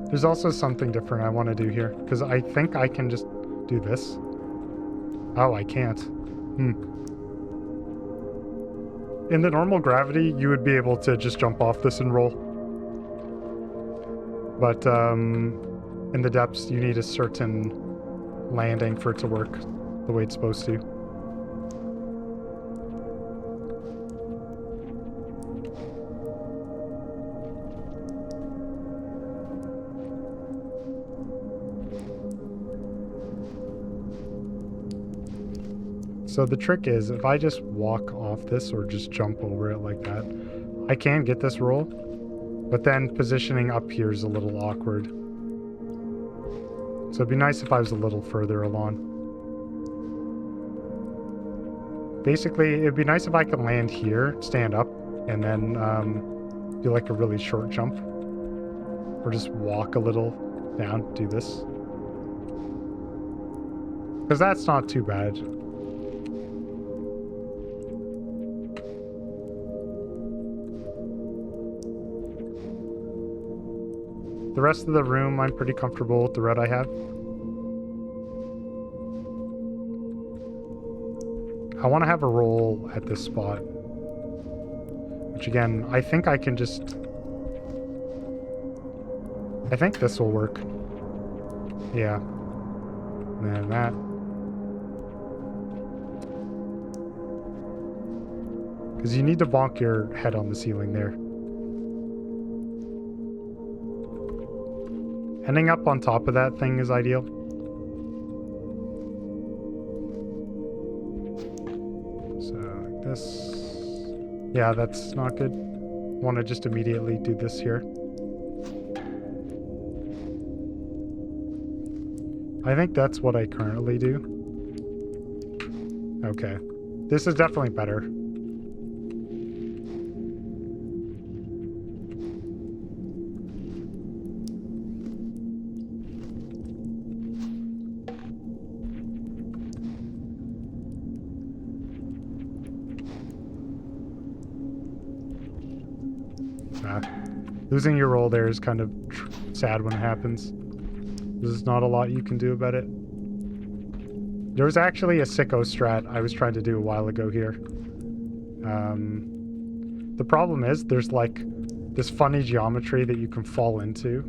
Speaker 1: There's also something different I want to do here, because I think I can just do this. Oh, I can't. In the normal gravity, you would be able to just jump off this and roll. But in the depths, you need a certain landing for it to work the way it's supposed to. So the trick is, if I just walk off this or just jump over it like that, I can get this roll, but then positioning up here is a little awkward. So it'd be nice if I was a little further along. Basically, it'd be nice if I could land here, stand up, and then do like a really short jump. Or just walk a little down, do this. Because that's not too bad. The rest of the room, I'm pretty comfortable with the route I have. I want to have a roll at this spot. Which again, I think I can just... I think this will work. Yeah. And then that. Because you need to bonk your head on the ceiling there. Ending up on top of that thing is ideal. So, like this. Yeah, that's not good. Want to just immediately do this here. I think that's what I currently do. Okay. This is definitely better. Losing your roll there is kind of sad when it happens. There's not a lot you can do about it. There was actually a sicko strat I was trying to do a while ago here. The problem is there's like this funny geometry that you can fall into.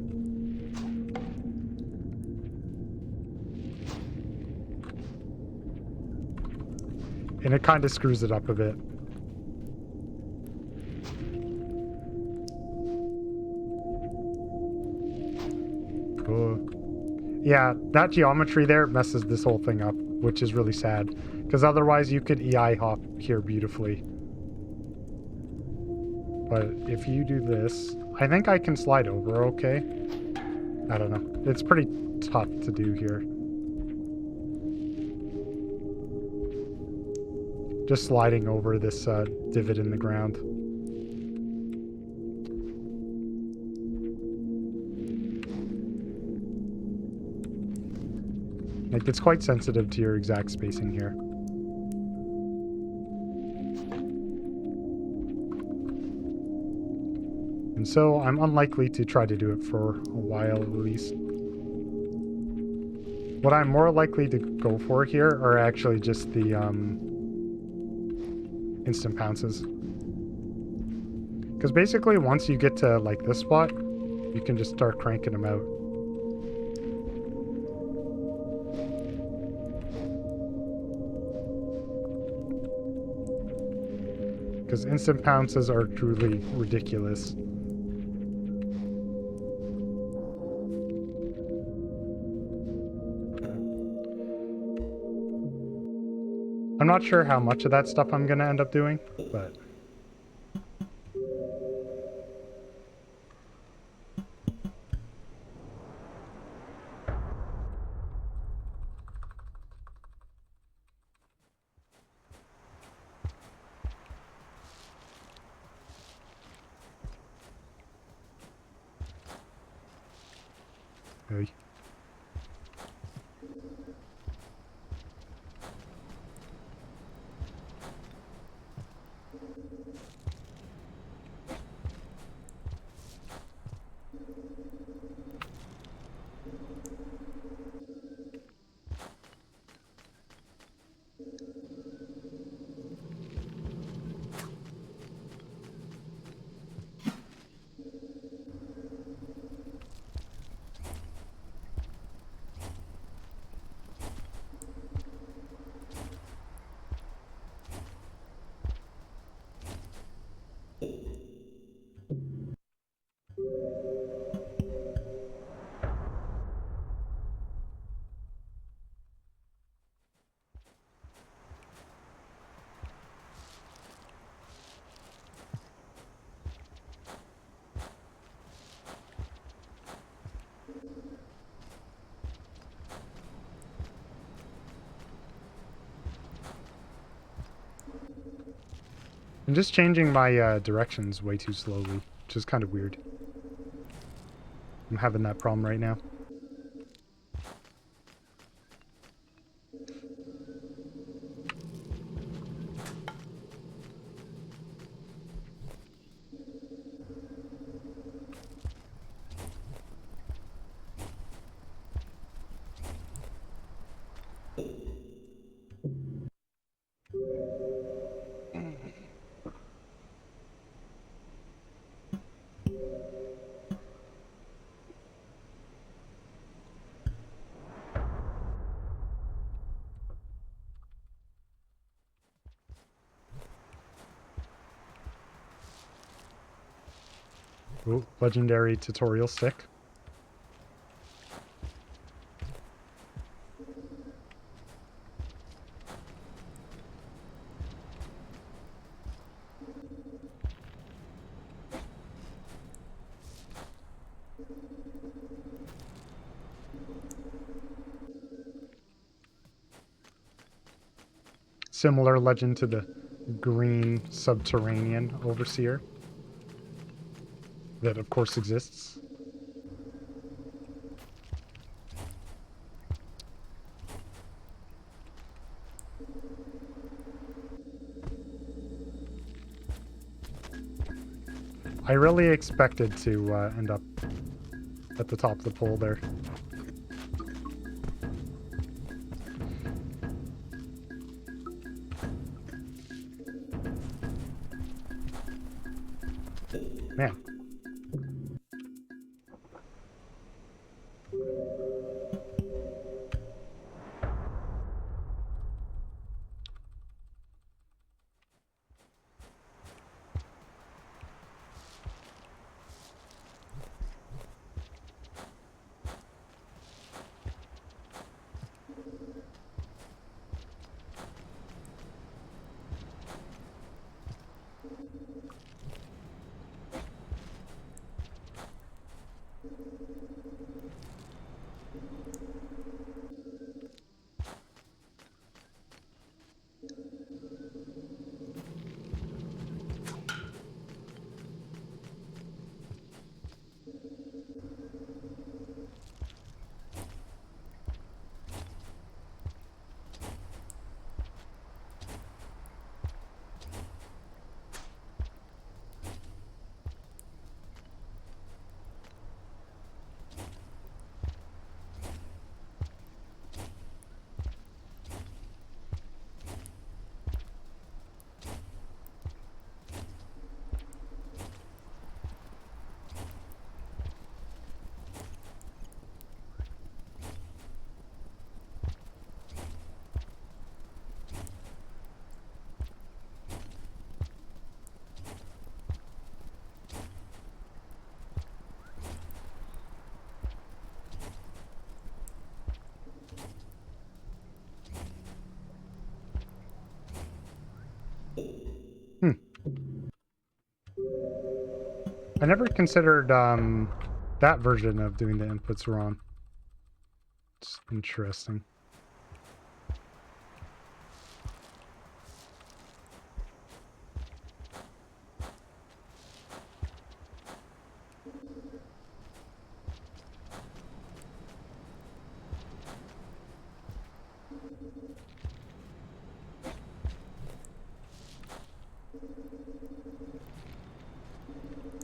Speaker 1: And it kind of screws it up a bit. Yeah, that geometry there messes this whole thing up, which is really sad. Because otherwise you could EI hop here beautifully. But if you do this, I think I can slide over okay. I don't know. It's pretty tough to do here. Just sliding over this divot in the ground. Like, it's quite sensitive to your exact spacing here. And so I'm unlikely to try to do it for a while at least. What I'm more likely to go for here are actually just the instant pounces. Because basically once you get to like this spot, you can just start cranking them out. Because instant pounces are truly ridiculous. I'm not sure how much of that stuff I'm going to end up doing, but... Hey. I'm just changing my directions way too slowly, which is kind of weird. I'm having that problem right now. Ooh, legendary tutorial stick. Similar legend to the green subterranean overseer. That of course exists. I really expected to end up at the top of the pole there. Man. I never considered that version of doing the inputs wrong. It's interesting.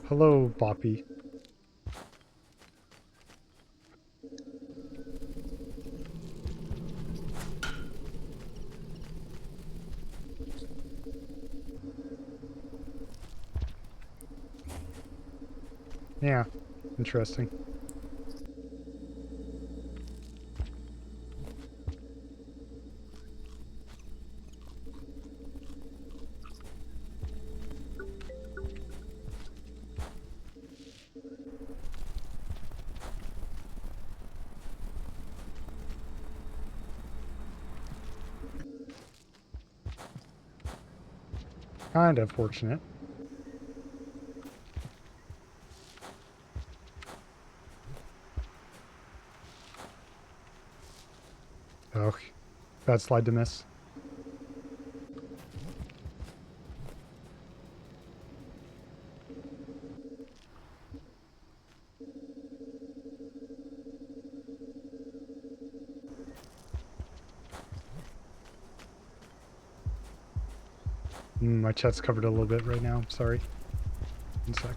Speaker 1: Hello, Boppy. Yeah, interesting. Kind of fortunate. Oh, bad slide to miss. My chat's covered a little bit right now. Sorry. One sec.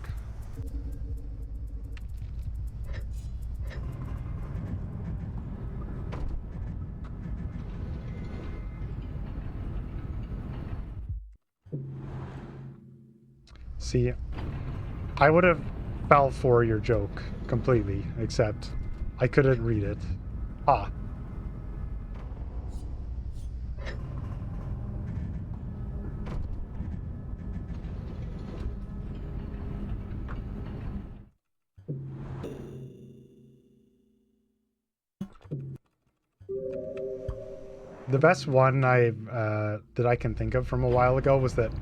Speaker 1: See, I would have fell for your joke completely, except I couldn't read it. Ah. The best one that I can think of from a while ago was that,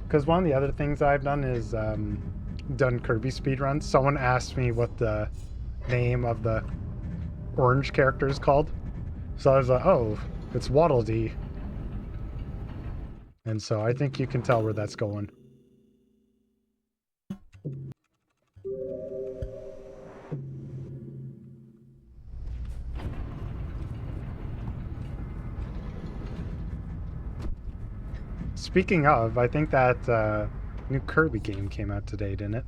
Speaker 1: because one of the other things I've done is done Kirby speedruns. Someone asked me what the name of the orange character is called, so I was like, oh, it's Waddle Dee. And so I think you can tell where that's going. Speaking of, I think that new Kirby game came out today, didn't it?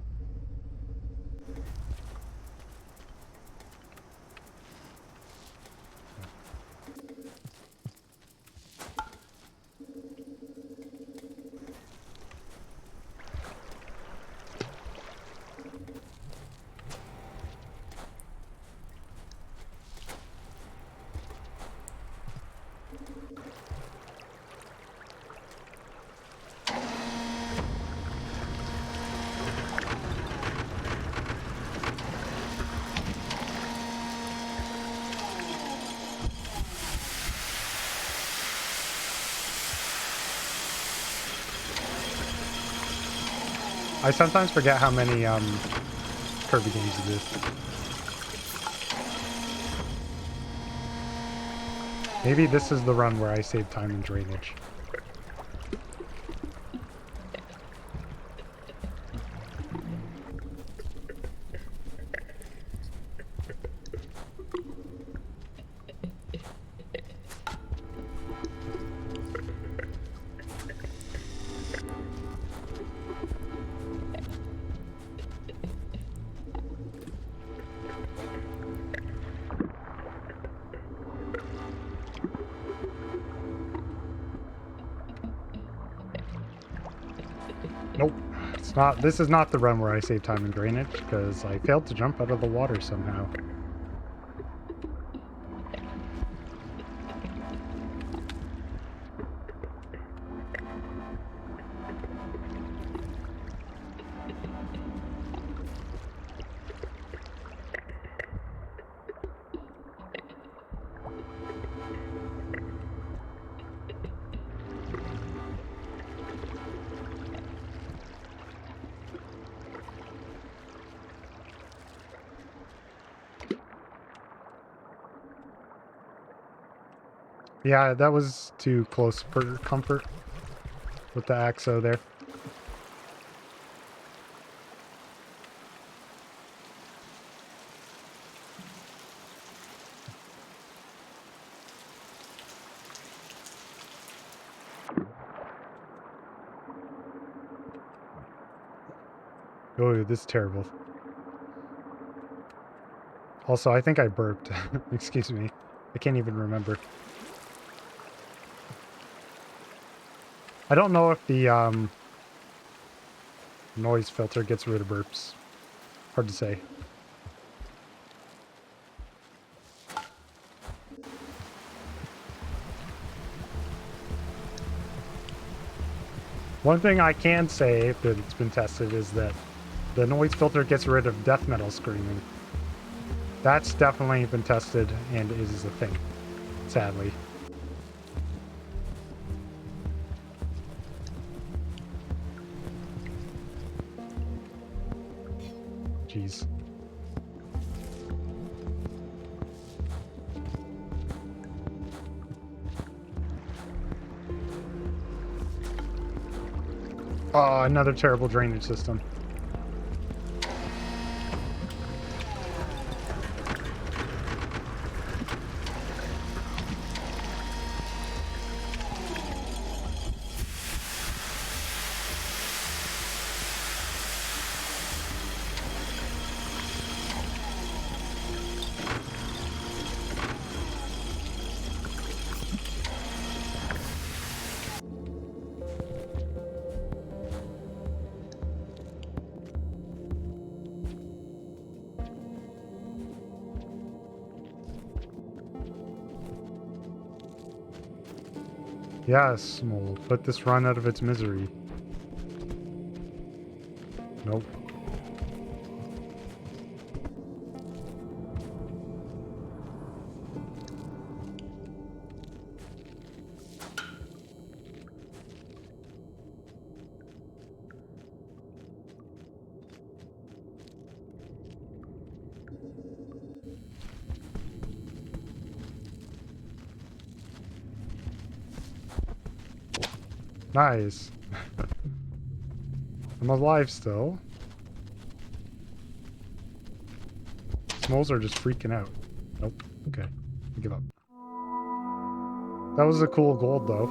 Speaker 1: I sometimes forget how many Kirby games it is. Maybe this is the run where I save time and drainage. Nope. It's not. This is not the run where I save time and drainage, because I failed to jump out of the water somehow. Yeah, that was too close for comfort with the Axo there. Oh, this is terrible. Also, I think I burped. Excuse me. I can't even remember. I don't know if the noise filter gets rid of burps. Hard to say. One thing I can say that it's been tested is that the noise filter gets rid of death metal screaming. That's definitely been tested and is a thing, sadly. Jeez. Oh, another terrible drainage system. Yes, Mole. Put this run out of its misery. Nope. Nice. I'm alive still. Moles are just freaking out. Nope. Okay. I give up. That was a cool gold, though.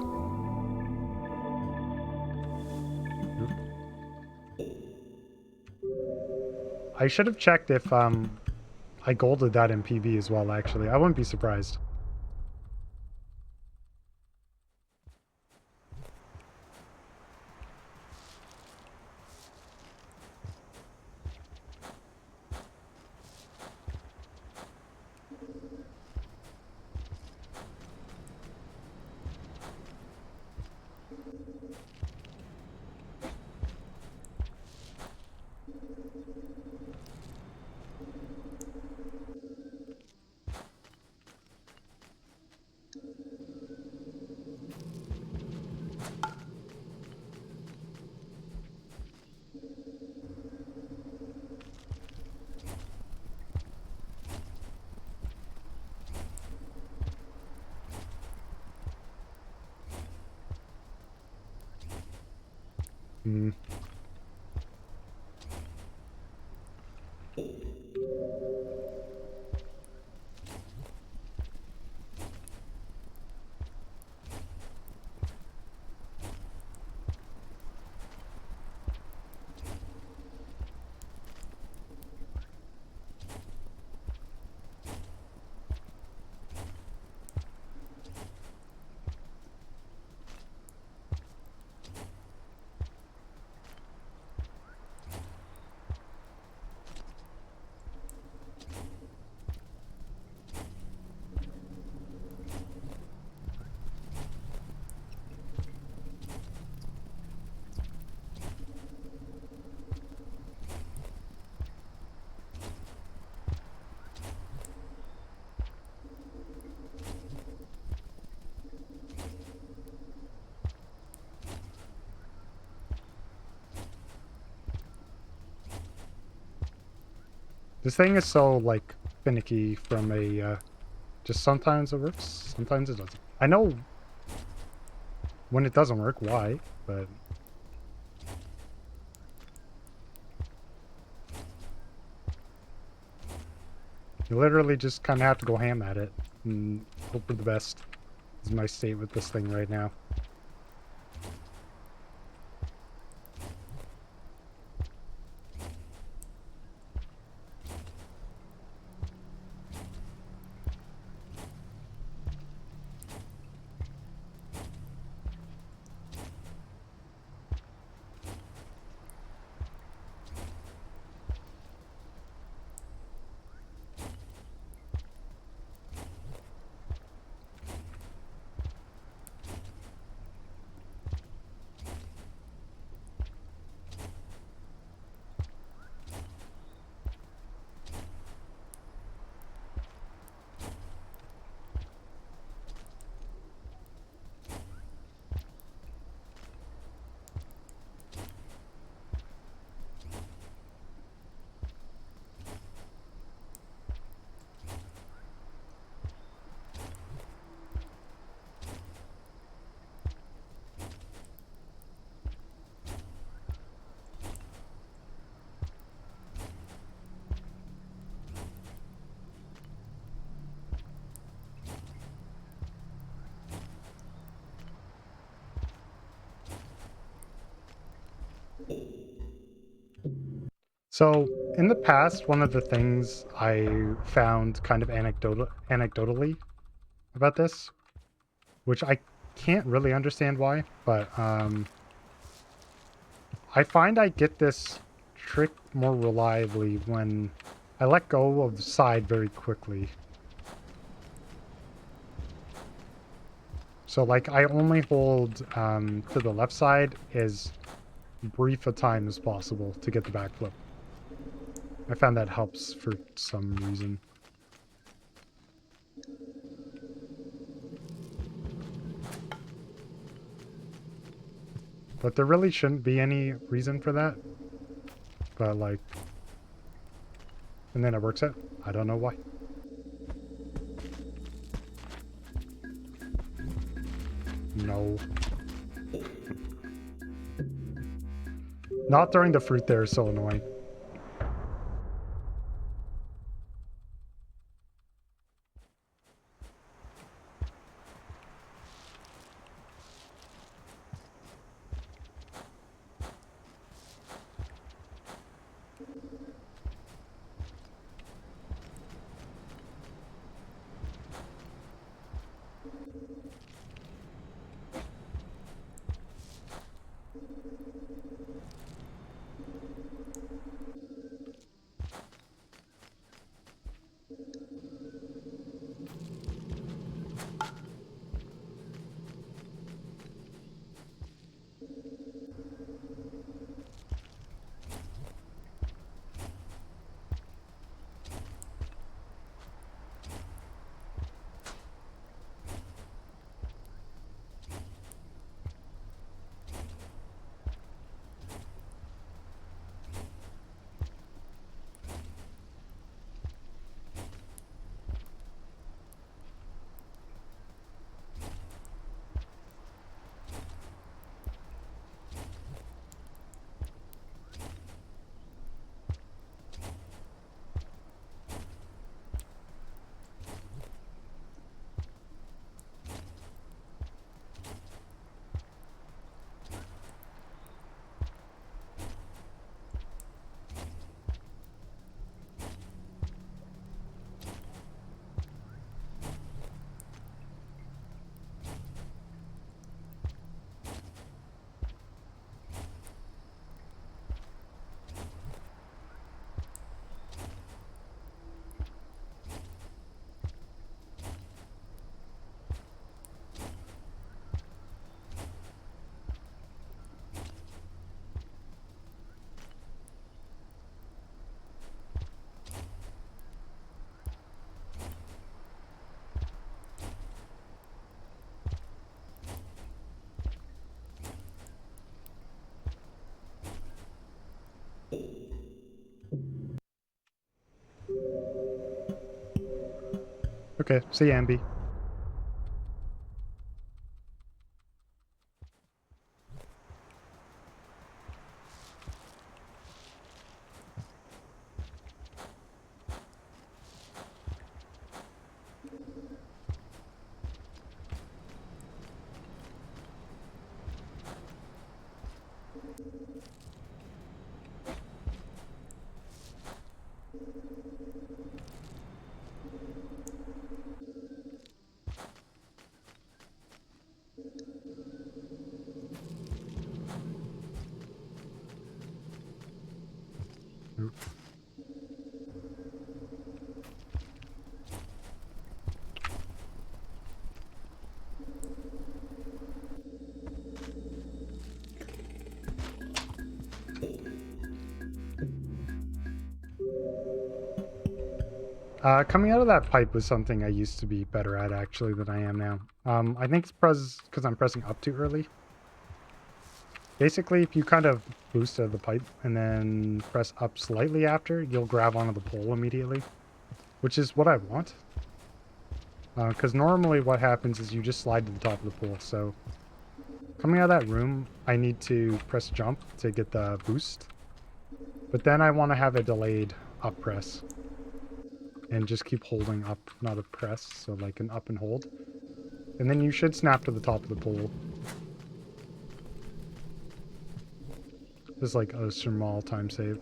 Speaker 1: I should have checked if I golded that in PV as well, actually. I wouldn't be surprised. Hmm. This thing is so, like, finicky from a, just sometimes it works, sometimes it doesn't. I know when it doesn't work, why, but... You literally just kind of have to go ham at it and hope for the best. Is my state with this thing right now. So, in the past, one of the things I found kind of anecdotally about this, which I can't really understand why, but I find I get this trick more reliably when I let go of the side very quickly. So like I only hold to the left side as brief a time as possible to get the backflip. I found that helps for some reason. But there really shouldn't be any reason for that. But like, and then it works out. I don't know why. No. Not throwing the fruit there is so annoying. Okay, see you, Ambi. Coming out of that pipe was something I used to be better at, actually, than I am now. I think it's because I'm pressing up too early. Basically, if you kind of boost out of the pipe and then press up slightly after, you'll grab onto the pole immediately, which is what I want. Because normally what happens is you just slide to the top of the pole. So coming out of that room, I need to press jump to get the boost. But then I want to have a delayed up press. And just keep holding up, not a press, so like an up and hold. And then you should snap to the top of the pole. This is like a small time save.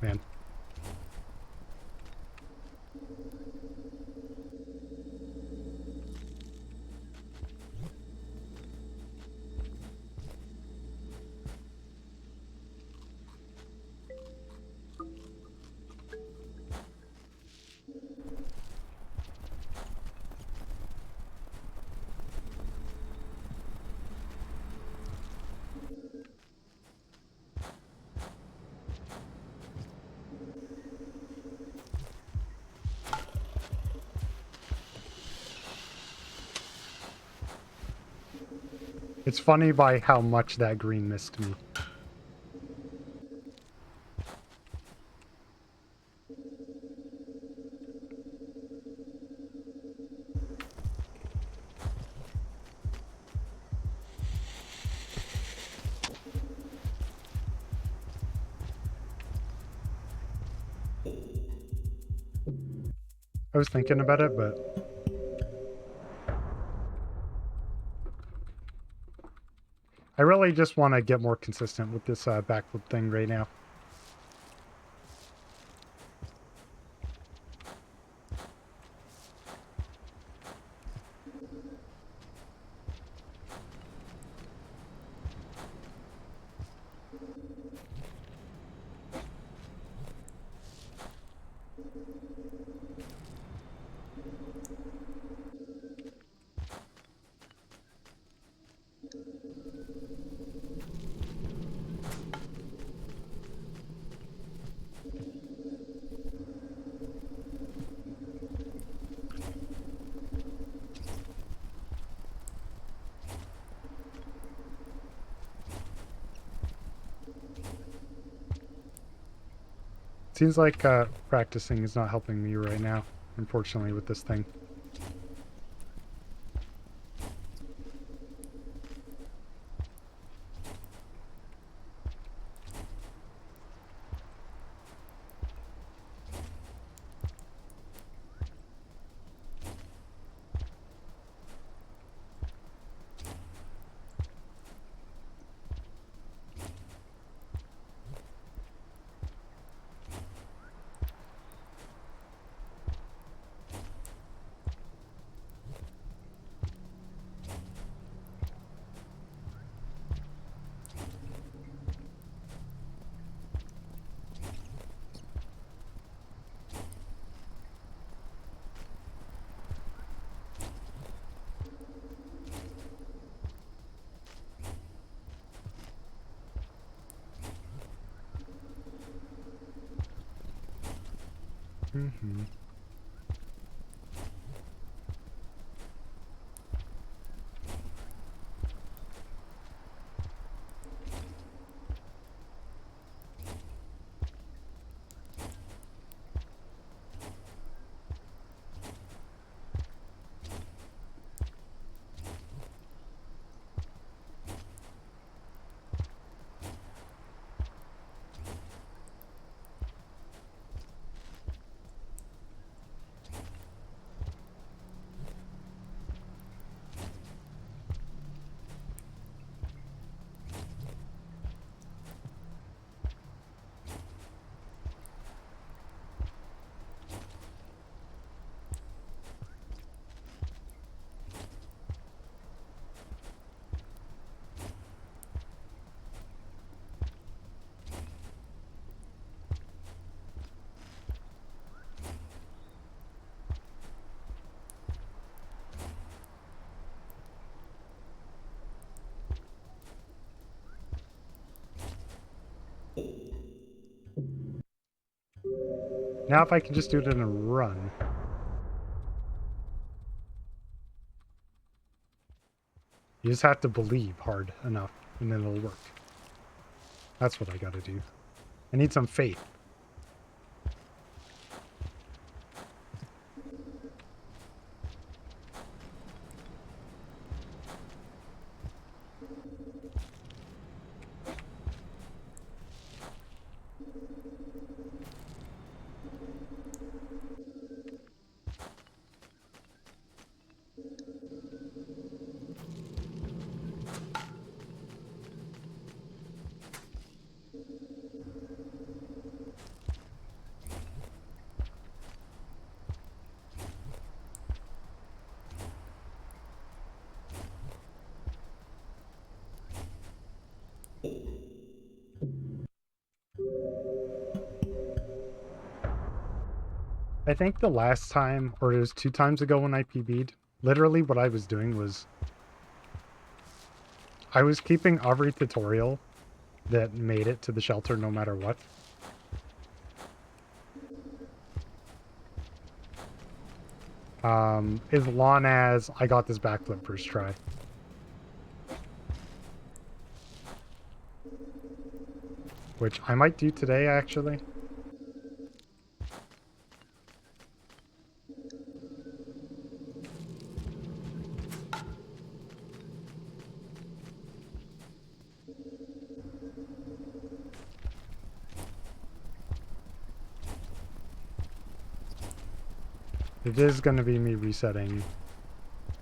Speaker 1: Man. It's funny by how much that green missed me. I was thinking about it, but I really just want to get more consistent with this backflip thing right now. Seems like practicing is not helping me right now, unfortunately, with this thing. Mm-hmm. Now if I can just do it in a run. You just have to believe hard enough, and then it'll work. That's what I gotta do. I need some faith. I think the last time, or it was 2 times ago when I PB'd, literally what I was doing was I was keeping every tutorial that made it to the shelter no matter what. As long as I got this backflip first try. Which I might do today, actually. It is going to be me resetting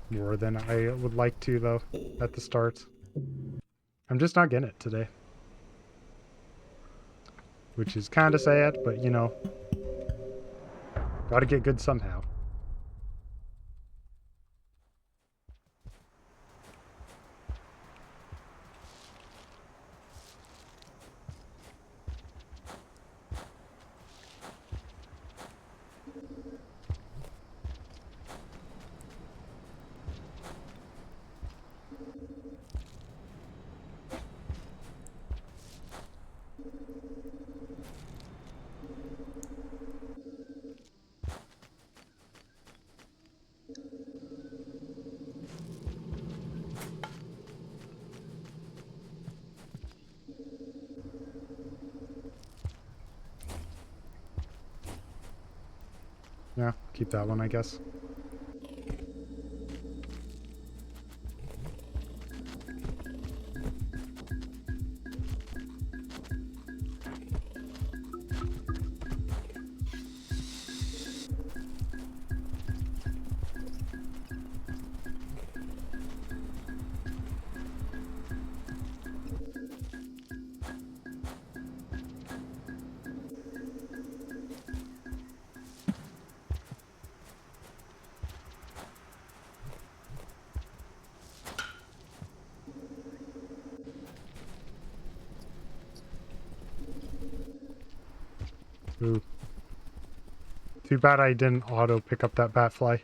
Speaker 1: more than I would like to, though, at the start. I'm just not getting it today. Which is kind of sad, but, you know, gotta get good somehow. Yeah, keep that one, I guess. Ooh. Too bad I didn't auto pick up that batfly.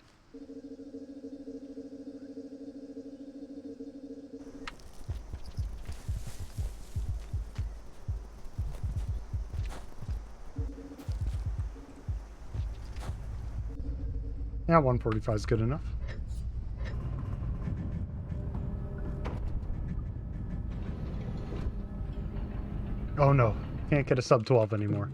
Speaker 1: Yeah, 145 is good enough. Oh no, can't get a sub 12 anymore.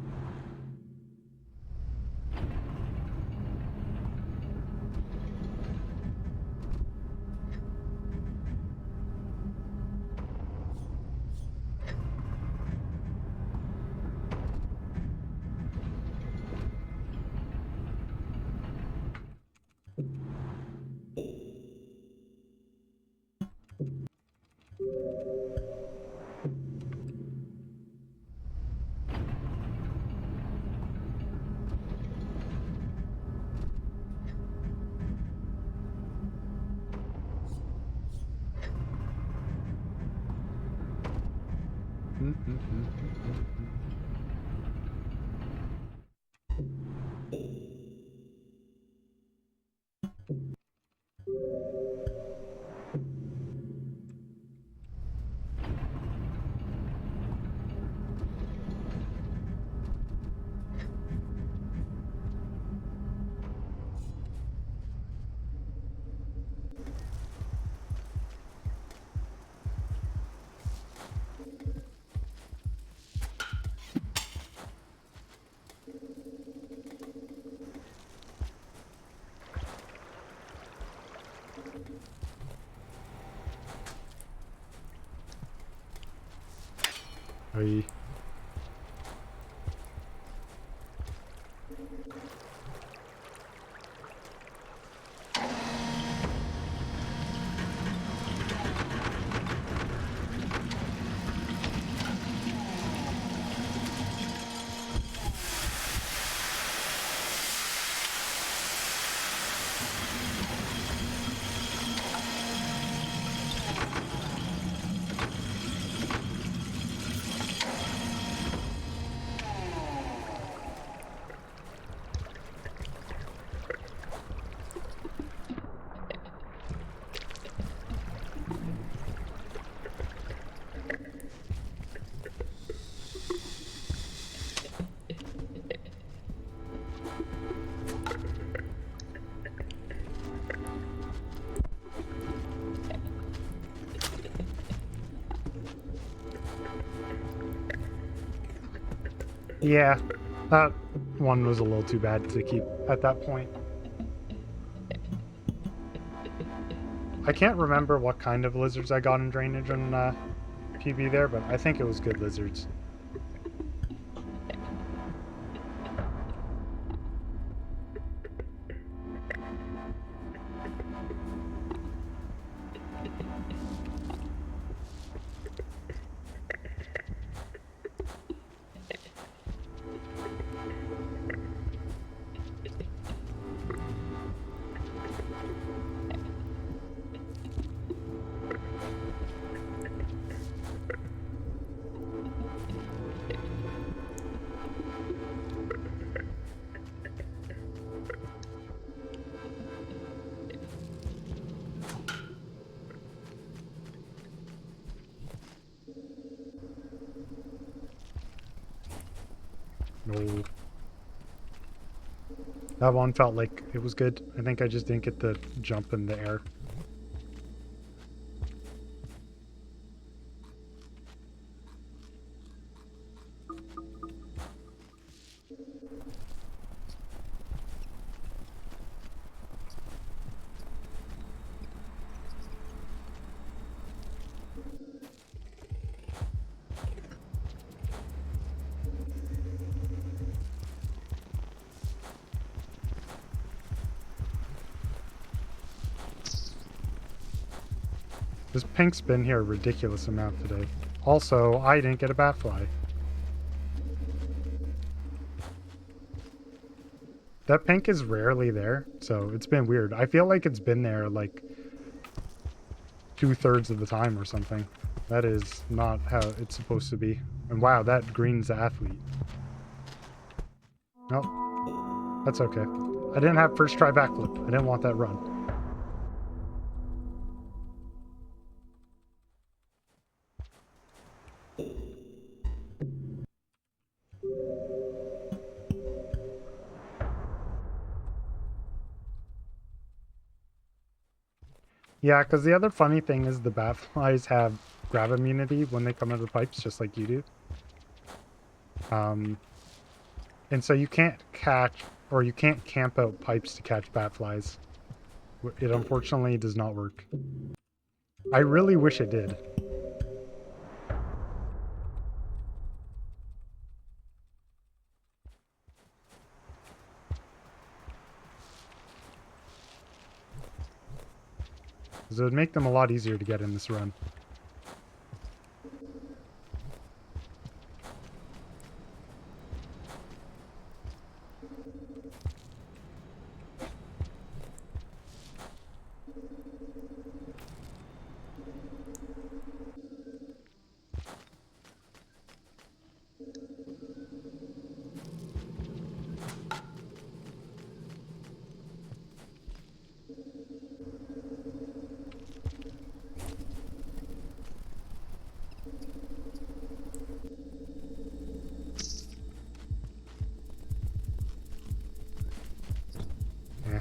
Speaker 1: Aye. Yeah, that one was a little too bad to keep at that point. I can't remember what kind of lizards I got in drainage and PB there, but I think it was good lizards. No. That one felt like it was good. I think I just didn't get the jump in the air. This pink's been here a ridiculous amount today. Also, I didn't get a bat fly. That pink is rarely there, so it's been weird. I feel like it's been there like 2/3 of the time or something. That is not how it's supposed to be. And wow, that green's the athlete. Nope. That's okay. I didn't have first try backflip. I didn't want that run. Yeah, because the other funny thing is the bat flies have grab immunity when they come out of the pipes, just like you do. And so you can't catch, or you can't camp out pipes to catch bat flies. It unfortunately does not work. I really wish it did. Because it would make them a lot easier to get in this run. Yeah.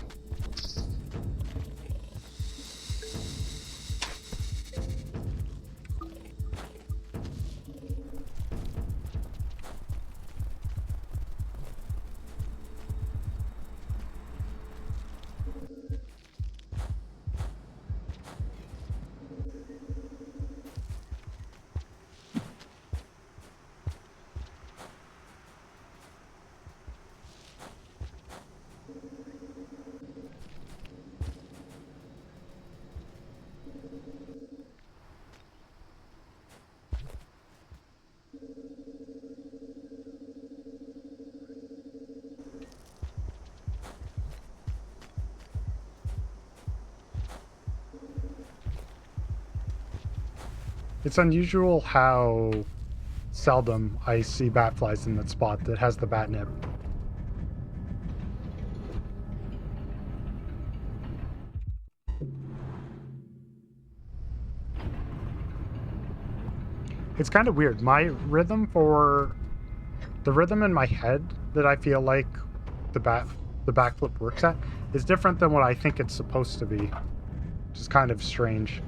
Speaker 1: It's unusual how seldom I see bat flies in that spot that has the bat nip. It's kind of weird. My rhythm for the rhythm in my head that I feel like the backflip works at is different than what I think it's supposed to be. Which is kind of strange.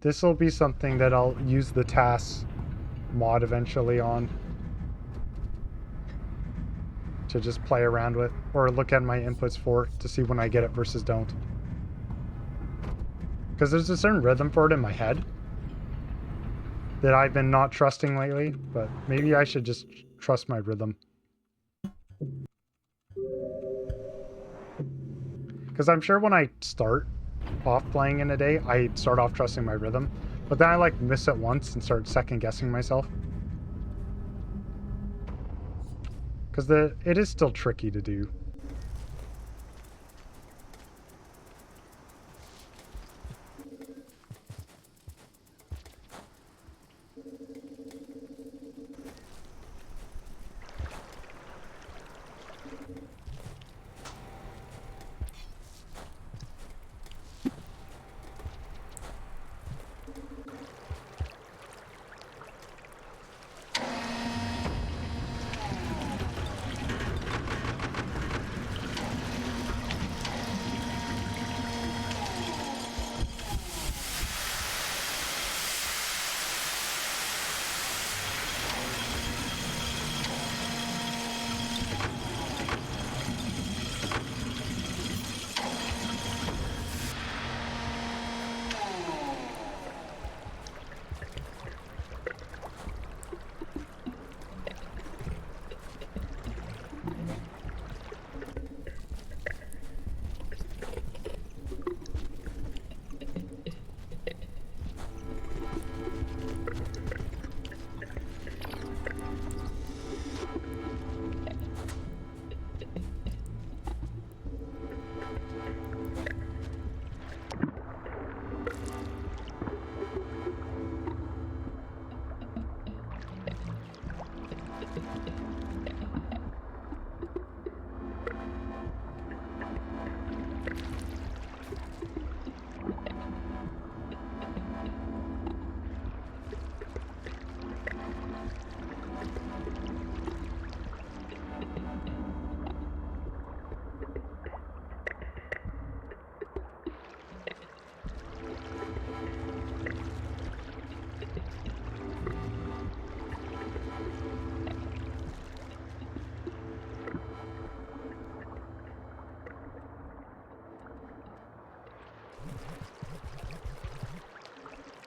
Speaker 1: This will be something that I'll use the TAS mod eventually on to just play around with, or look at my inputs for to see when I get it versus don't. Because there's a certain rhythm for it in my head that I've been not trusting lately, but maybe I should just trust my rhythm. Because I'm sure when I start off playing in a day, I start off trusting my rhythm, but then I like miss it once and start second guessing myself. Because it is still tricky to do.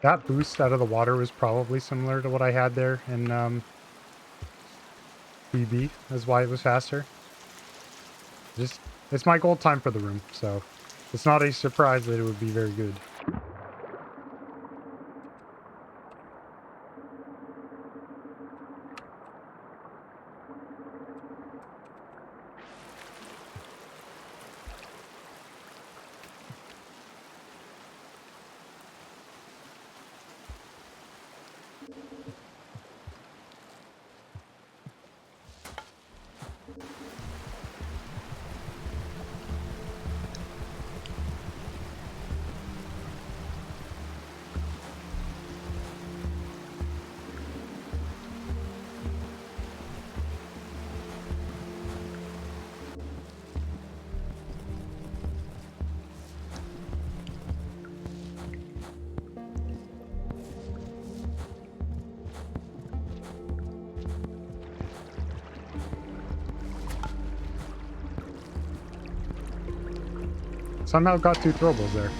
Speaker 1: That boost out of the water was probably similar to what I had there in BB. That's why it was faster. It's my gold time for the room, so it's not a surprise that it would be very good. Somehow got 2 throwables there.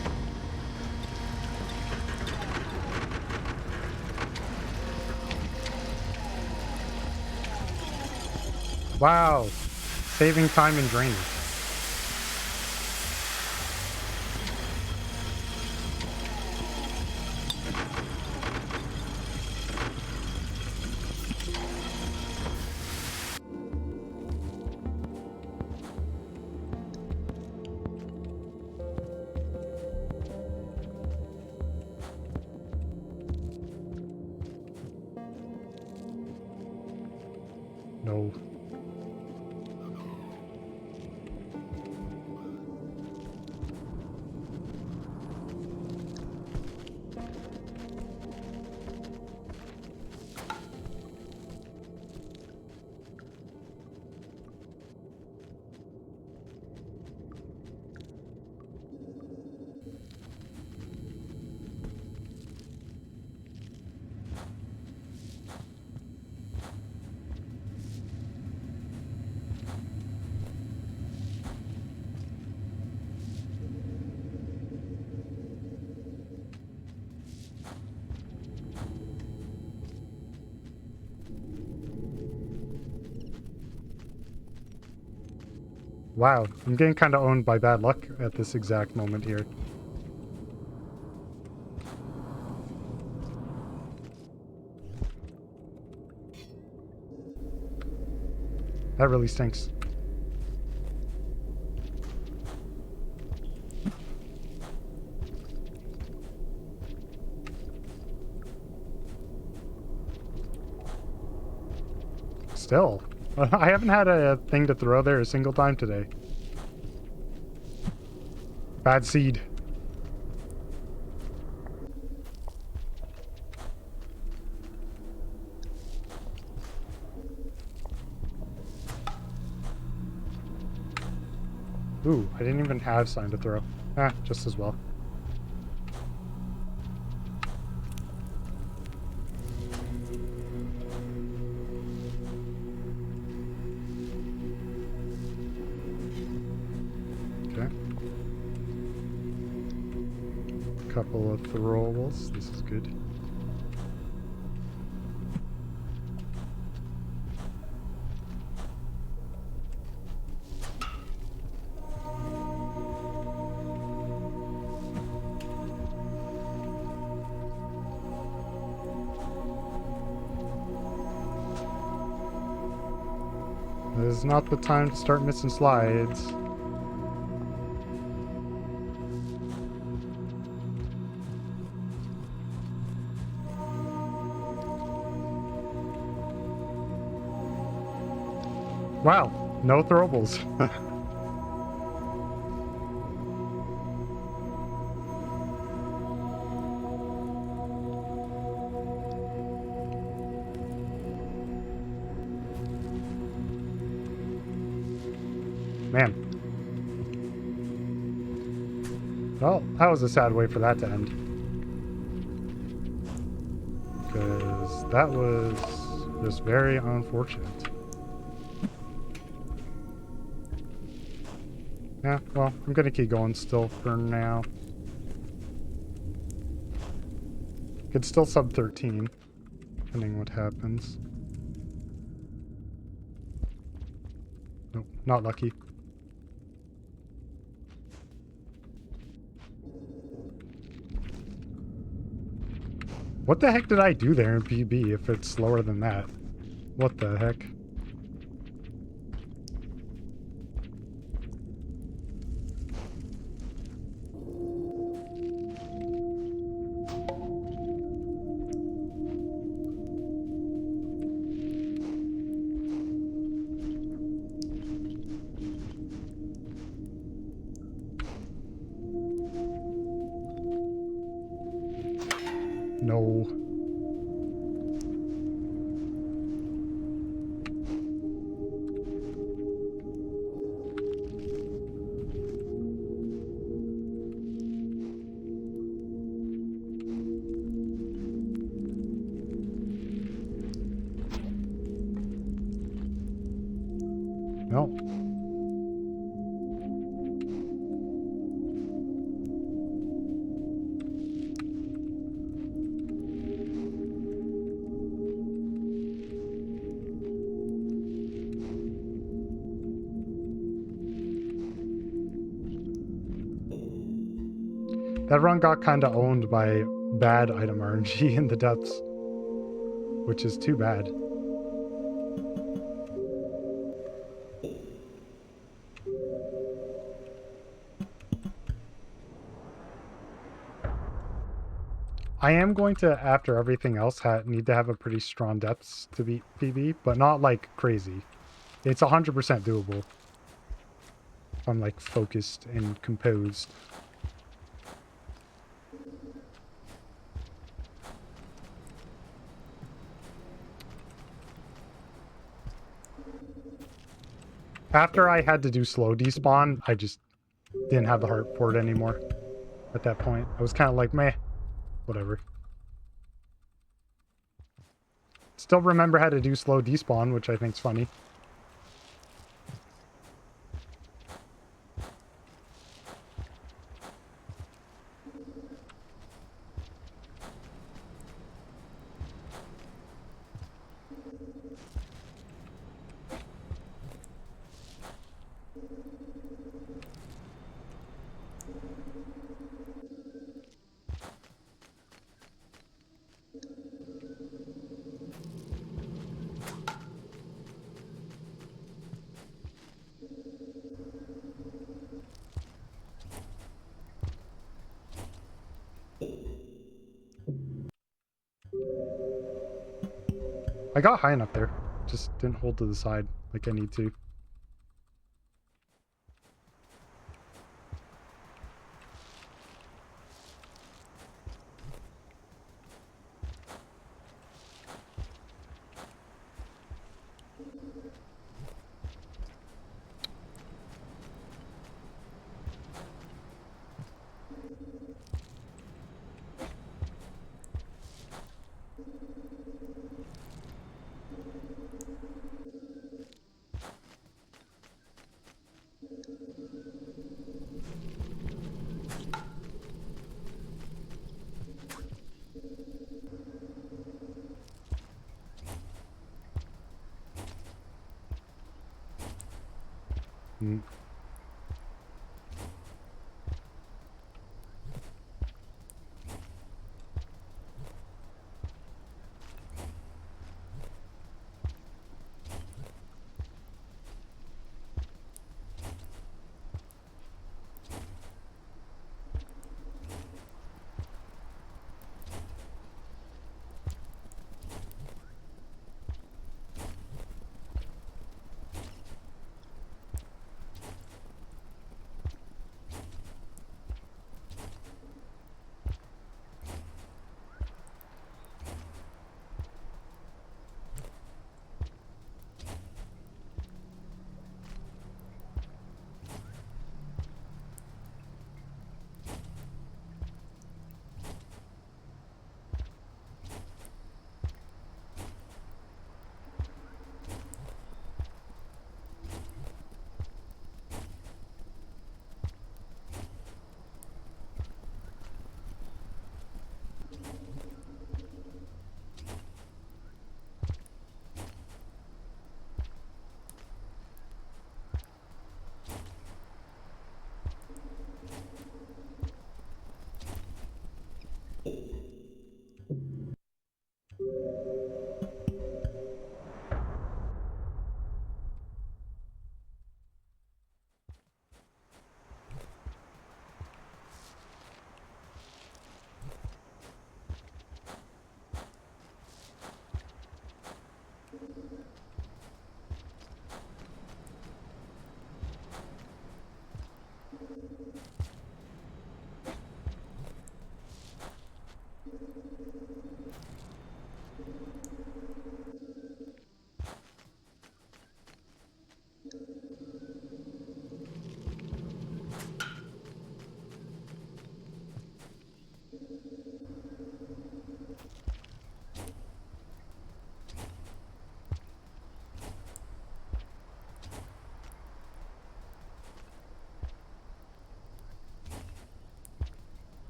Speaker 1: Wow. Saving time and drainage. No. Wow, I'm getting kind of owned by bad luck at this exact moment here. That really stinks. Still, I haven't had a thing to throw there a single time today. Bad seed. Ooh, I didn't even have sign to throw. Ah, just as well. Okay. Couple of throwables. This is good. This is not the time to start missing slides. Wow, no throwables. Man. Well, that was a sad way for that to end. Because that was just very unfortunate. Yeah, well, I'm gonna keep going still for now. Could still sub 13, depending what happens. Nope, not lucky. What the heck did I do there in PB if it's slower than that? What the heck? No. No. That run got kind of owned by bad item RNG in the depths, which is too bad. I am going to, after everything else, need to have a pretty strong depths to beat PB, but not like crazy. It's 100% doable. If I'm like focused and composed. After I had to do slow despawn, I just didn't have the heart for it anymore at that point. I was kind of like, meh, whatever. Still remember how to do slow despawn, which I think's funny. I got high enough there. Just didn't hold to the side like I need to. Mm.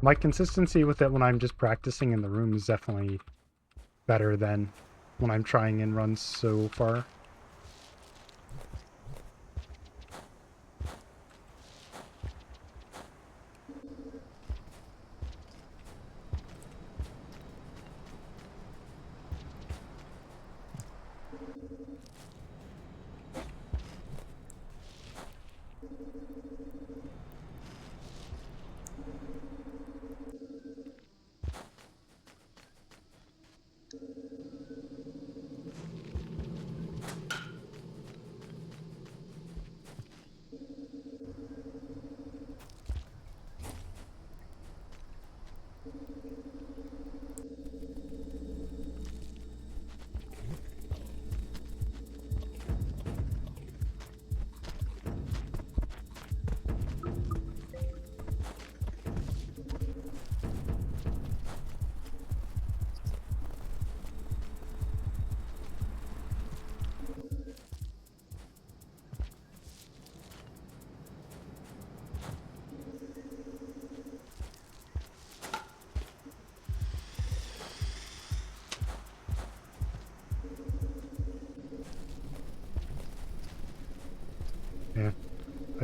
Speaker 1: My consistency with it when I'm just practicing in the room is definitely better than when I'm trying in runs so far.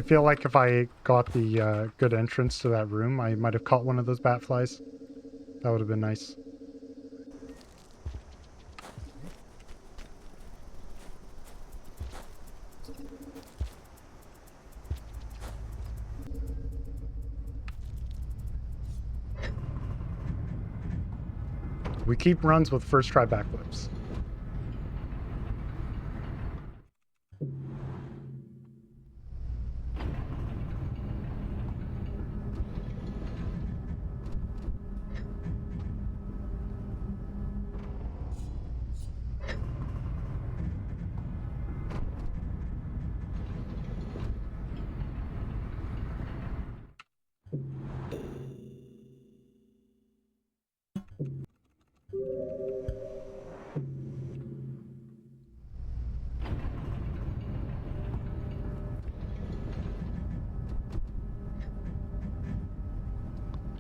Speaker 1: feel like if I got the good entrance to that room, I might have caught one of those bat flies. That would have been nice. We keep runs with first try backflips.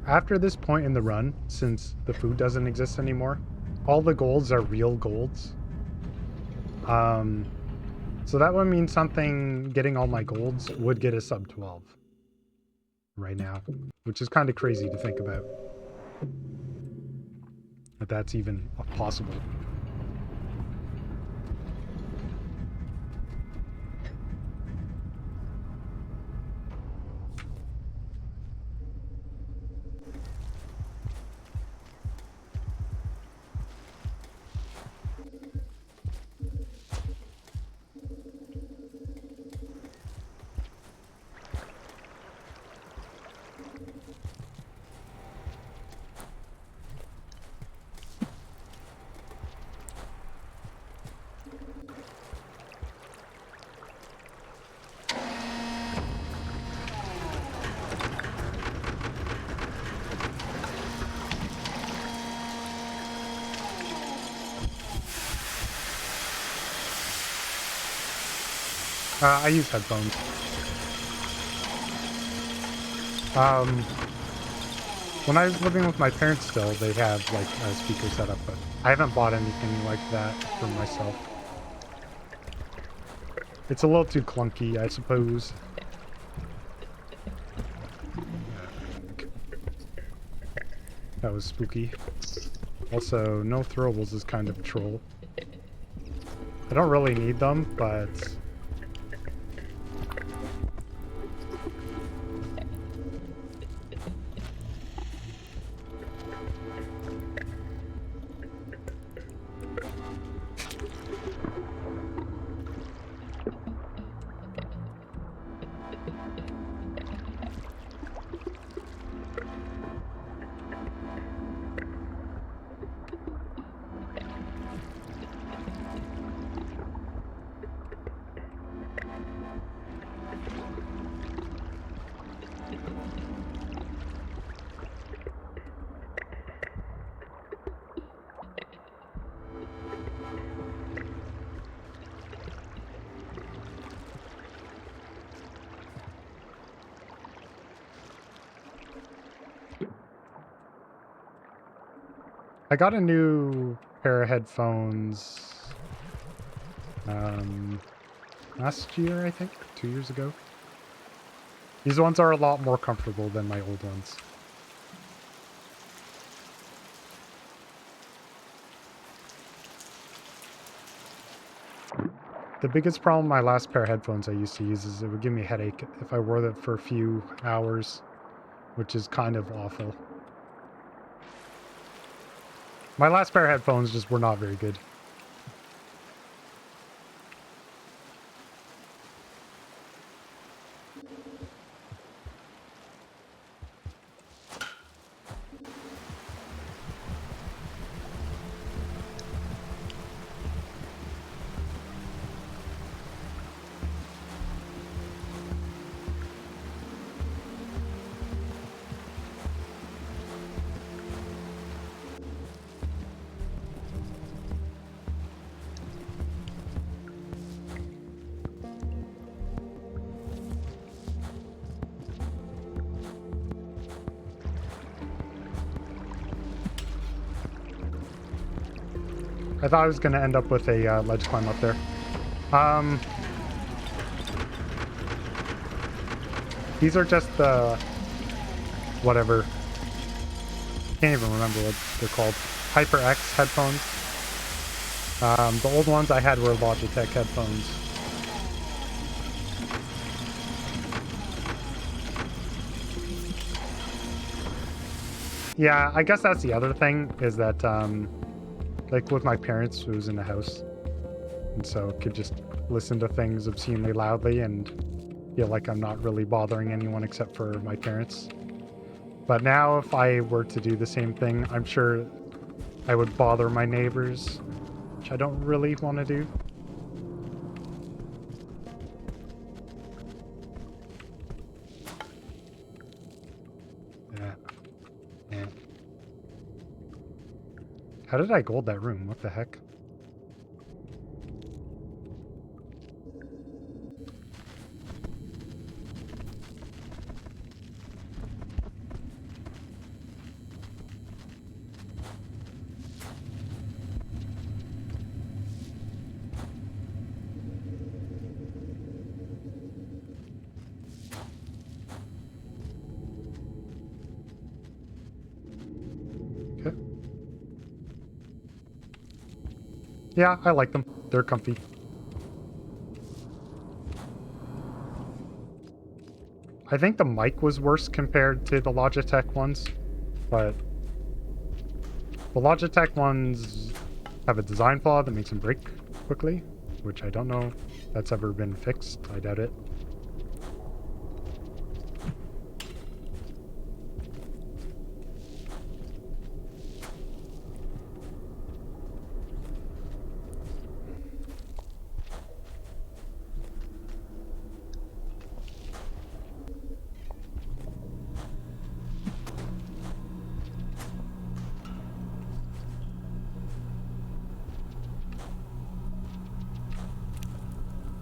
Speaker 1: After this point in the run, since the food doesn't exist anymore, all the golds are real golds. So that would mean something getting all my golds would get a sub 12 right now, which is kind of crazy to think about. That that's even possible. I use headphones. When I was living with my parents still, they have like a speaker setup, but I haven't bought anything like that for myself. It's a little too clunky, I suppose. That was spooky. Also, no throwables is kind of troll. I don't really need them, but... I got a new pair of headphones last year, I think, 2 years ago. These ones are a lot more comfortable than my old ones. The biggest problem with my last pair of headphones I used to use is it would give me a headache if I wore them for a few hours, which is kind of awful. My last pair of headphones just were not very good. I thought I was going to end up with a ledge climb up there. These are just the whatever. Can't even remember what they're called. HyperX headphones. The old ones I had were Logitech headphones. Yeah, I guess that's the other thing is that, like with my parents, who was in the house, and so could just listen to things obscenely loudly and feel like I'm not really bothering anyone except for my parents. But now if I were to do the same thing, I'm sure I would bother my neighbors, which I don't really want to do. Yeah. Yeah. How did I gold that room? What the heck? Okay. Yeah, I like them. They're comfy. I think the mic was worse compared to the Logitech ones, but the Logitech ones have a design flaw that makes them break quickly, which I don't know if that's ever been fixed. I doubt it.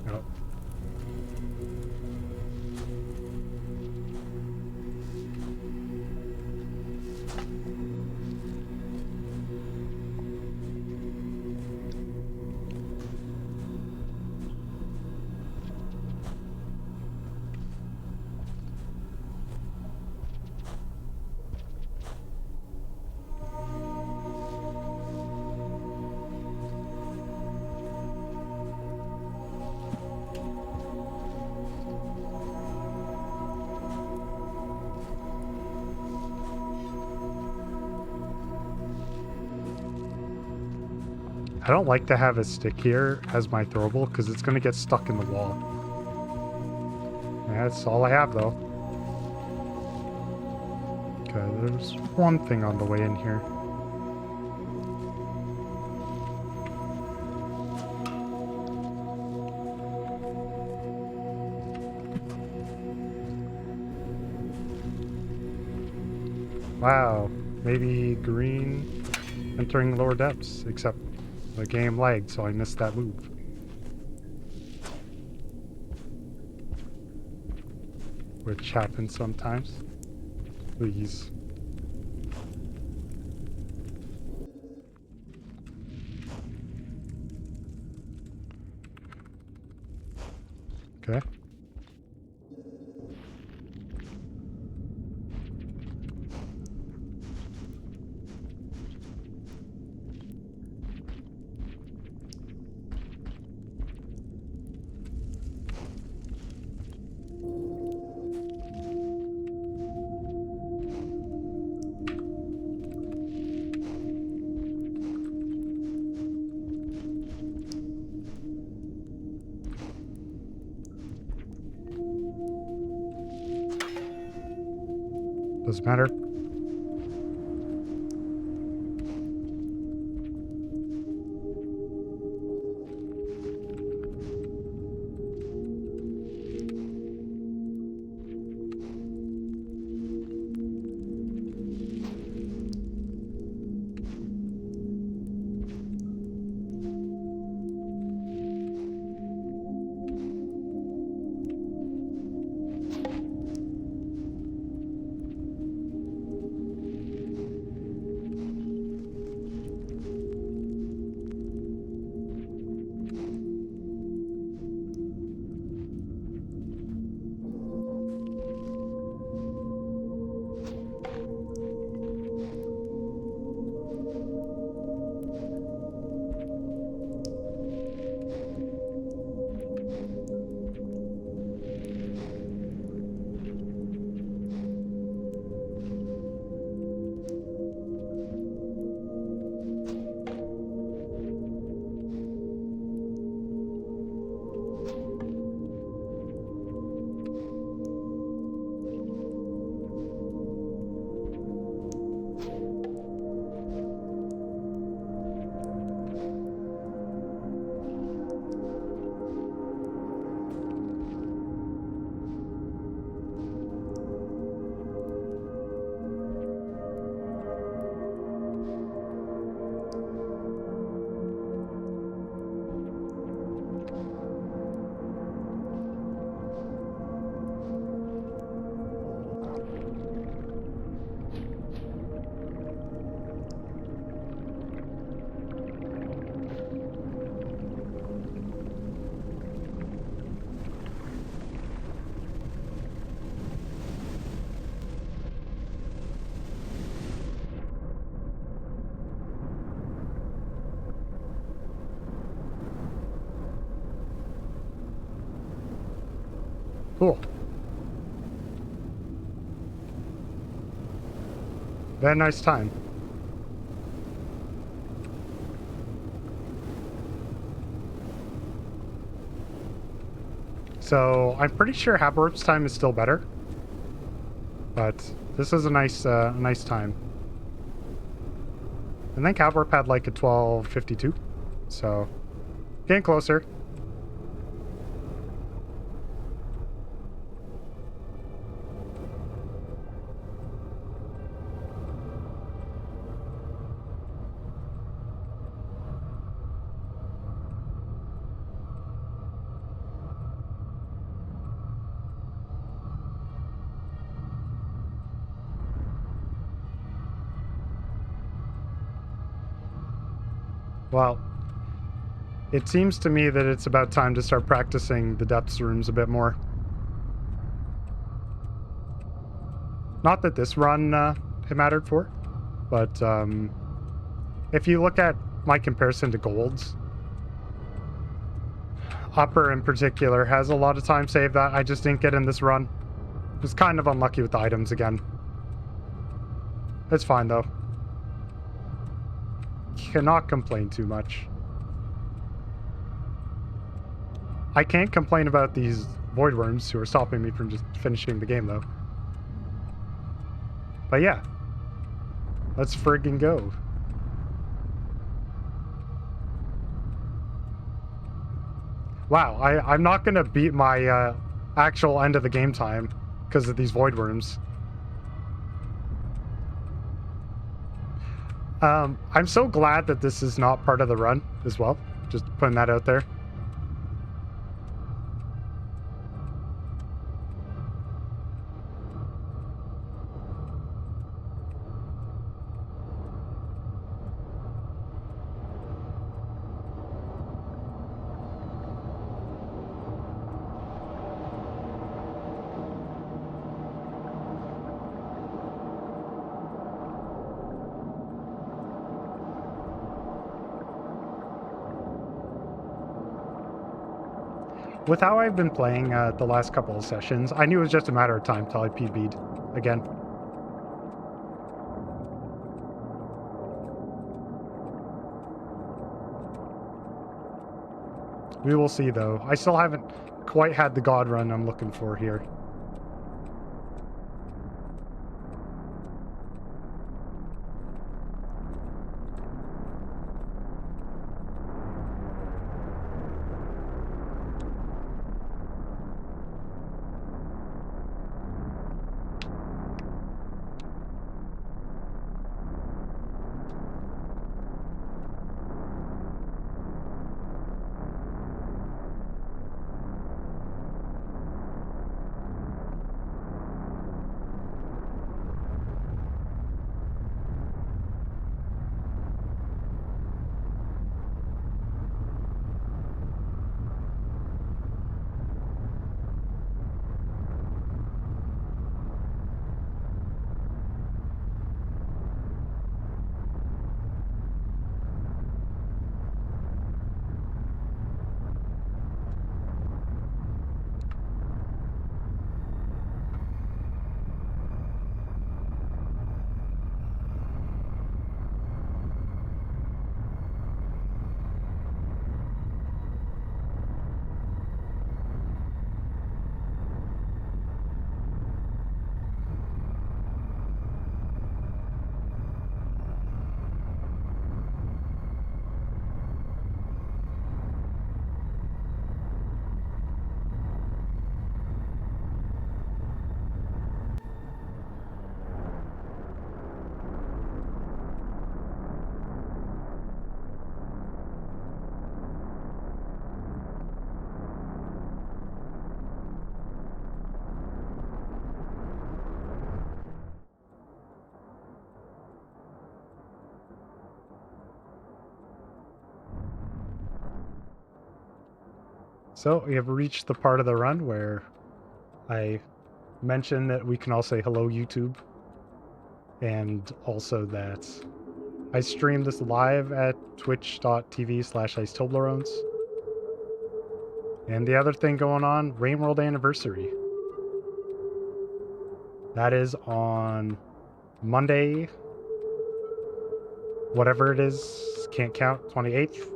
Speaker 1: Oh. I don't like to have a stick here as my throwable because it's going to get stuck in the wall. That's all I have though. Okay, there's one thing on the way in here. Wow, maybe green entering lower depths, except the game lagged, so I missed that move. Which happens sometimes. Please. Okay. Doesn't matter. Cool. Very nice time. So I'm pretty sure Haborp's time is still better, but this is a nice time. I think Haborp had like a 12:52, so getting closer. Well, it seems to me that it's about time to start practicing the depths rooms a bit more. Not that this run it mattered for, but if you look at my comparison to Golds, Upper in particular has a lot of time saved that I just didn't get in this run. Was kind of unlucky with the items again. It's fine though. Cannot complain too much. I can't complain about these void worms who are stopping me from just finishing the game though. But yeah, let's friggin' go. Wow, I'm not gonna beat my actual end of the game time because of these void worms. I'm so glad that this is not part of the run as well. Just putting that out there. With how I've been playing the last couple of sessions, I knew it was just a matter of time till I PB'd again. We will see though. I still haven't quite had the God run I'm looking for here. So we have reached the part of the run where I mentioned that we can all say hello YouTube, and also that I stream this live at twitch.tv/IceToblerones. And the other thing going on, Rain World Anniversary. That is on Monday, whatever it is, can't count, 28th.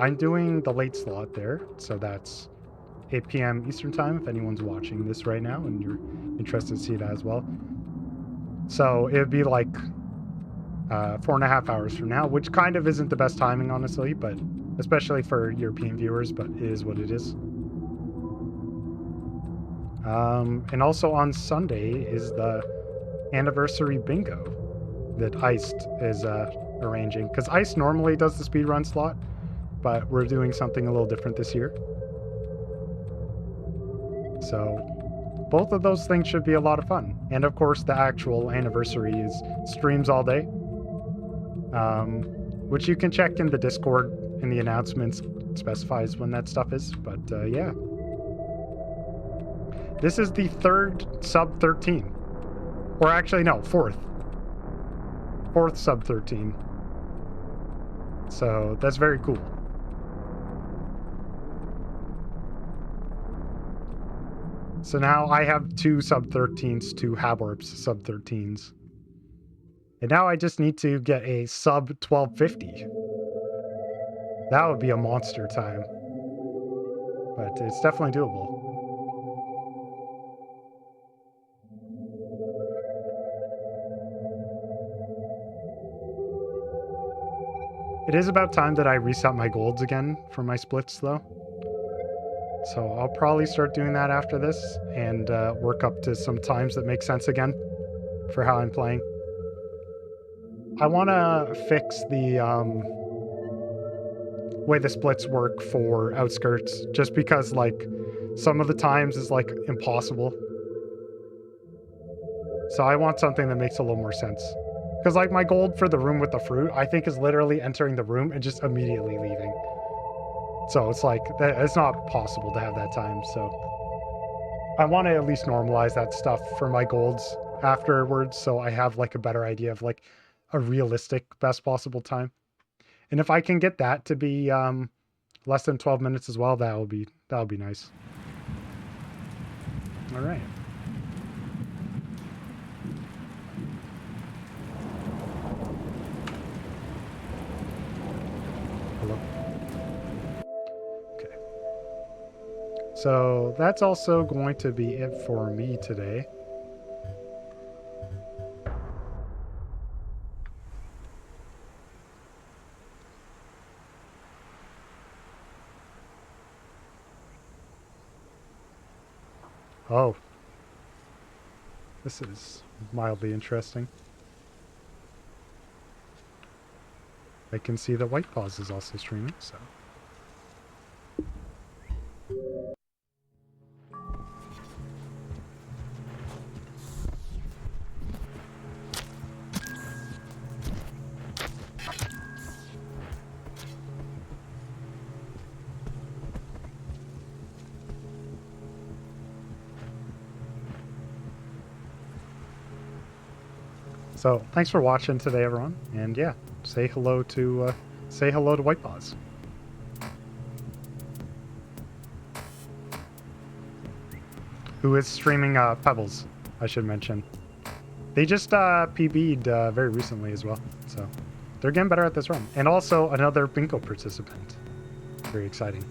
Speaker 1: I'm doing the late slot there, so that's 8 p.m. Eastern time if anyone's watching this right now and you're interested to see that as well. So it would be like 4.5 hours from now, which kind of isn't the best timing, honestly, but especially for European viewers, but it is what it is. And also on Sunday is the anniversary bingo that Iced is arranging, because Iced normally does the speedrun slot, but we're doing something a little different this year. So both of those things should be a lot of fun. And of course, the actual anniversary is streams all day, which you can check in the Discord in the announcements. It specifies when that stuff is. But yeah. This is the third sub 13. Or actually, no, fourth. Fourth sub 13. So that's very cool. So now I have 2 sub 13s, 2 Haborps sub 13s. And now I just need to get a sub 1250. That would be a monster time. But it's definitely doable. It is about time that I reset my golds again for my splits, though. So I'll probably start doing that after this and work up to some times that make sense again for how I'm playing. I want to fix the way the splits work for Outskirts, just because, like, some of the times is, like, impossible. So I want something that makes a little more sense. Because, like, my gold for the room with the fruit, I think, is literally entering the room and just immediately leaving. So it's like, it's not possible to have that time. So I want to at least normalize that stuff for my golds afterwards, so I have, like, a better idea of, like, a realistic best possible time. And if I can get that to be less than 12 minutes as well, that would be nice. All right. Hello. Okay. So that's also going to be it for me today. Oh. This is mildly interesting. I can see that White Paws is also streaming, so. So thanks for watching today, everyone, and yeah, say hello to White Paws. Who is streaming Pebbles, I should mention. They just PB'd very recently as well, so they're getting better at this run. And also another bingo participant. Very exciting.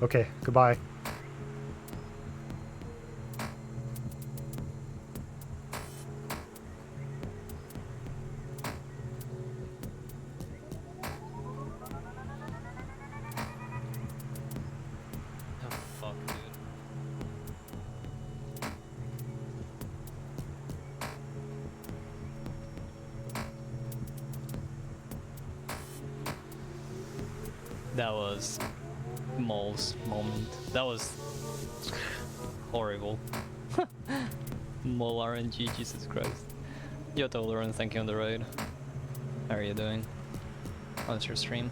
Speaker 1: Okay, goodbye.
Speaker 2: That was Maul's moment. That was horrible. Maul RNG, Jesus Christ. Yo, Tolerant, thank you on the raid. How are you doing? How's your stream?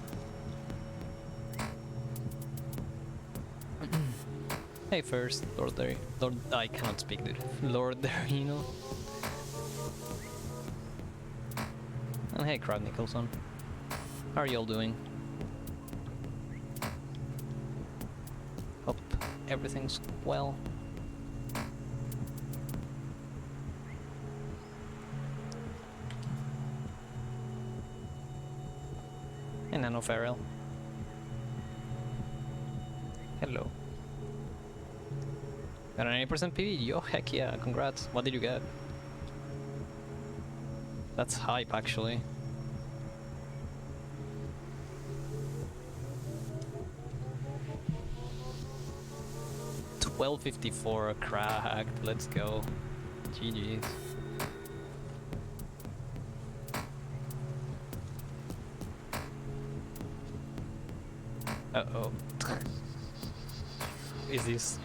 Speaker 2: Hey, first, I cannot speak, dude. Lord Darino. And hey, Crab Nicholson. How are y'all doing? Hope everything's well. And Nano Feral. Hello. Got an 80% PV? Yo, heck yeah, congrats. What did you get? That's hype, actually. $12.54 cracked. Let's go. GG's. Uh-oh. Is this...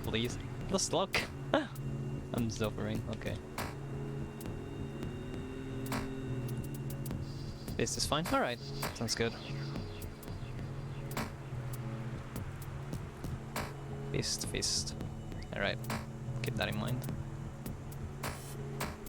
Speaker 2: Please? Just luck! I'm suffering, okay. This is fine? Alright, sounds good. Fist, fist. Alright, keep that in mind.